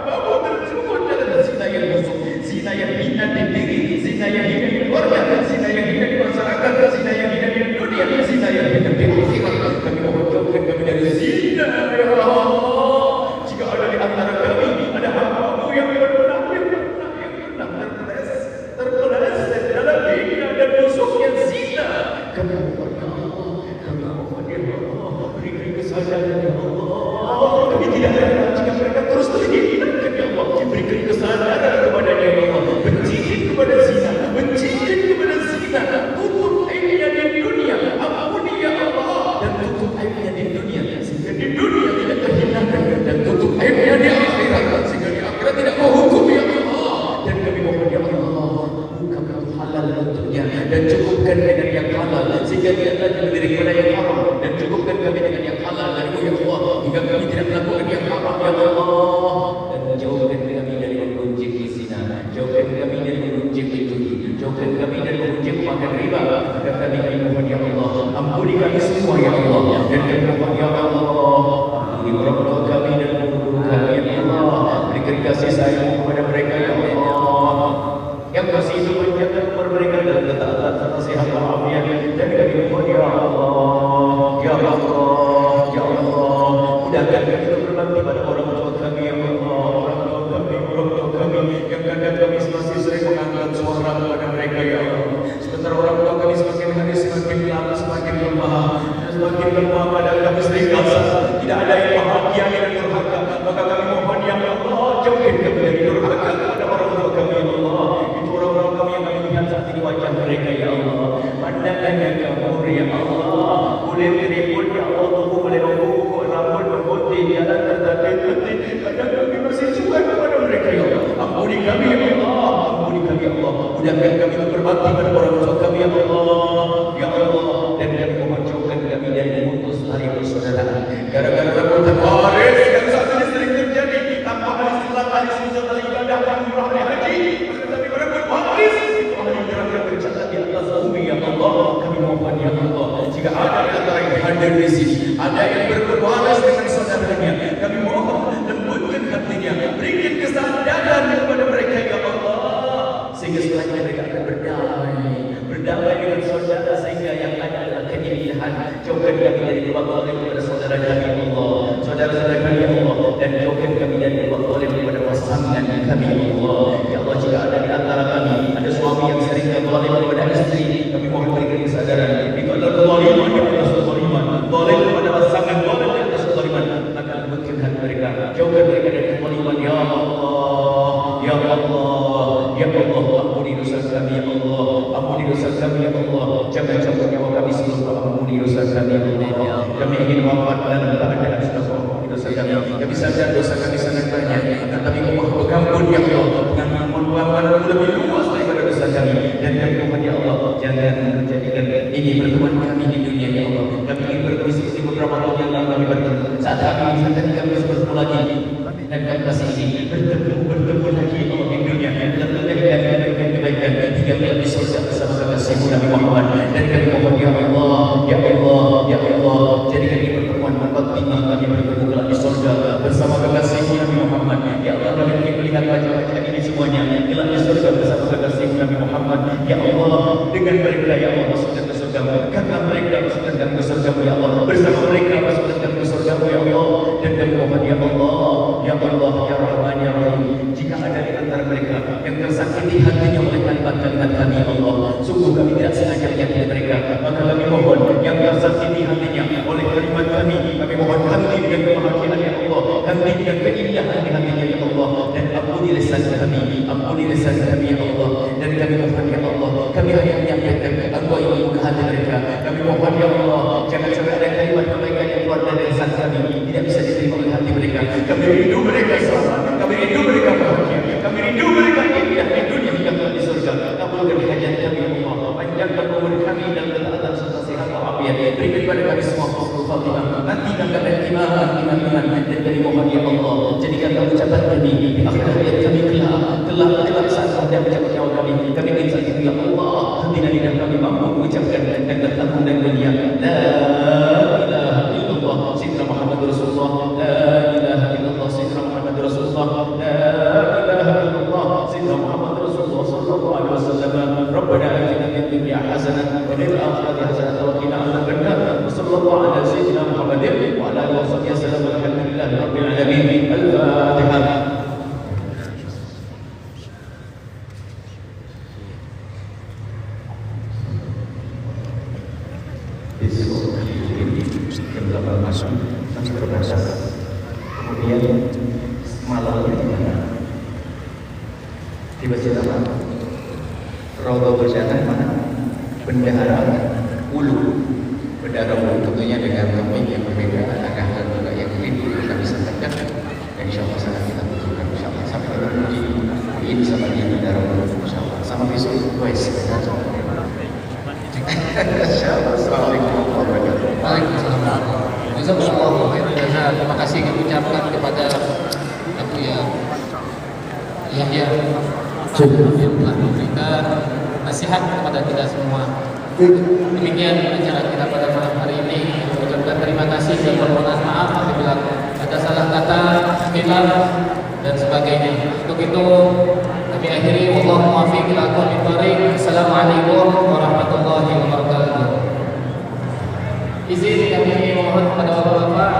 bawa terjerumus dalam zina yang musuh, zina yang hina di diri, zina yang hina di keluarga, zina yang hina di masyarakat, zina yang hina di dunia, zina yang hina di akhirat. Kami mohon jauhkan kami dari zina ya Allah. Jika ada di antara kami ada hamba-Mu yang benar terpeleset dalam hina dan musuhnya zina, kami mohon ya Allah, beri kesadaran ya Allah. Kami tidak rela jika mereka terus terhinakan ya Allah. Beri kesadaran kepadanya ya Allah. Bencikan kepada zina, tutup aibnya di dunia, ampuni ya Allah, dan tutup aibnya di dunia sehingga di dunia tidak terhinakan, dan tutup aibnya di akhirat sehingga di akhirat tidak menghukum ya Allah. Dan kami mohon ya Allah, buka pintu halal untuknya dan cukupkan dengan yang halal sehingga dia lagi melirik pada yang haram, dan cukupkan kami dengan yang halal dari ya Allah hingga kami tidak melakukan yang haram ya Allah. Dan jauhkan kami dari mengunjik zina, jauhkan kami dari mengunjik judi, jauhkan kami dari mengunjik makan riba. Dan kami mohon ya Allah, ampuni kami semua ya Allah. Dan kami mohon ya Allah, ampuni orang tua kami dan guru kami ya Allah. Berikan kasih sayang kepada mereka ya Allah yang masih hidup, menjaga umur mereka dalam ketaatan serta sehat walafiat. Dan kami mohon ya Allah, ya Allah, mudahkan kami untuk berbakti pada orang tua kami ya Allah. Orang tua kami yang kadang kami masih sering mengangkat suara kepada mereka ya Allah. Sementara orang tua kami semakin hari semakin lama semakin lemah, pada kami sering rasa tidak ada yang bahagia dan durhaka. Maka kami mohon ya Allah, jauhkan kami dari durhaka kepada orang tua kami ya Allah. Itu orang-orang kami yang kami lihat saat ini wajah mereka ya Allah, pandangannya kabur ya Allah, kulit keriput ya Allah, tubuh boleh membungkuk, rambut berputih, jalan tertatih-tatih. Kadang kami masih cuek kepada mereka ya Allah. Ampuni kami ya Allah, mudahkan kami untuk berbakti pada orang tua kami ya Allah, ya Allah. Dan kami mohon jauhkan kami dari memutus tali persaudaraan gara-gara rebutan waris yang saat ini sering terjadi tanpa ahli salat, ahli sujud, ahli ibadah, ahli umrah, ahli haji, tetapi berebut waris itu ahli neraka bercatat di atas bumi ya Allah. Kami mohon ya Allah, jika ada di antara yang hadir di sini ada yang berebut waris dengan saudaranya, kami mohon lembutkan hatinya, berikan kesadaran kepada mereka ya Allah, sehingga setelahnya mereka akan berdamai dan jauhkan kami dari Allah kepada pasangan kami ya Allah. Ya Allah, jika ada di antara kami ada suami yang sering zalim kepada istri, kami mohon berikan kesadaran itu adalah kezaliman di atas kezaliman, zalim kepada pasangan, zalim di atas kezaliman, maka lembutkan hati mereka, jauhkan mereka dari kezaliman ya Allah. Ya Allah, ya Allah, ampuni dosa kami ya Allah, ampuni dosa kami ya Allah, jangan cabut nyawa kami sebelum ampuni dosa kami ya Allah. Kami ingin wafat dalam keadaan sudah ampuni dosa kami. Kami sadar dosa kami sangat banyak, tetapi kau maha pengampun ya Allah, dengan mengampuni lebih luas daripada dosa kami. Dan kami mohon ya Allah, jangan menjadikan ini pertemuan kami di dunia ya Allah. Kami ingin bertemu seperti beberapa tahun yang lalu kami bertemu. Saat kami bertemu lagi, dan kami masih ingin bertemu lagi ya Allah di dunia, dan kebaikan hingga kami di surga bersama kekasihmu Nabi Muhammad. Dan kami mohon ya Allah, ya Allah, ya Allah, jadikan ini pertemuan membatingi kami bertemu kelak di surga bersama kekasihmu Nabi Muhammad. Ya Allah, kami ingin melihat wajah-wajah ini semuanya kelak di surga bersama kekasihmu Nabi Muhammad. Ya Allah, dengan mereka ya Allah masukkan ke surga-Mu, karena mereka masukkan ke surga-Mu ya Allah, bersama mereka masukkan ke surga-Mu ya Allah. Dan kami mohon ya Allah, ya Allah, ya Rahman ya Rahim, jika ada di antara mereka yang tersakiti hatinya oleh kalimat-kalimat kami ya Allah, sungguh kami tidak sengaja menyakiti mereka, maka kami mohon yang tersakiti hatinya oleh kalimat kami mohon henti dengan kebahagiaan ya Allah, henti dengan keindahan di hatinya ya Allah, dan ampuni lisan kami, ampuni lisan kami ya Allah. Dan kami mohon ya Allah, kami hanya menyampaikan Engkau yang membuka hati mereka. Kami mohon ya Allah, jangan sampai ada kalimat kebaikan yang keluar dari lisan kami tidak bisa diterima oleh hati mereka. Kami rindu mereka selamat, kami rindu mereka bahagia, kami rindu mereka indah di dunia hingga di surga. Kabulkan hajat kami ya Allah, panjangkan umur kami dan ketaatan serta sehat walafiat. Berikan kepada kami semua husnul khatimah, nanti akan ada iman. Dan kami mohon ya Allah, jadikan ucapan kami di akhir hayat kami kelak saat hendak mencabut nyawa kami. Kami minta itu ya Allah, hati dan lidah kami mampu mengucapkan dan bertahan dan mulia la ilaha illallah sayyidina Muhammad Rasulullah, la ilaha illallah sayyidina Muhammad Rasulullah, la ilaha illallah sayyidina Muhammad Rasulullah sallallahu alaihi wasallam. Rabbana atina fid dunya hasanah wa fil akhirati hasanah wa qina adzabannar. Sallallahu ala sayyidina Muhammadin wa ala alihi wasallam. Alhamdulillahi rabbil alamin. Al-Fatihah. Kemudian malamnya di mana? Di Masjid apa? Raudhah Bacaan mana? Bendahara Ulu. Bendahara Ulu tentunya dengan topik yang berbeda, ada hal juga yang rindu kami sampaikan. Dan insya Allah sangat kita butuhkan. Insya Allah sampai ketemu di ini sama di Bendahara Ulu. Insya Allah sama besok guys. Insya Allah. Assalamualaikum warahmatullahi wabarakatuh. Waalaikumsalam. Jazakallahu khairan jazaa. Terima kasih kami ucapkan kepada Abu Yahya yang telah memberikan nasihat kepada kita semua. Demikian acara kita pada malam hari ini. Ucapkan terima kasih dan permohonan maaf apabila ada salah kata, khilaf dan sebagainya. Untuk itu kami akhiri. Wallahu muwaffiq ila aqwamit thoriq. Assalamualaikum warahmatullahi wabarakatuh. Izin kami mohon kepada bapak-bapak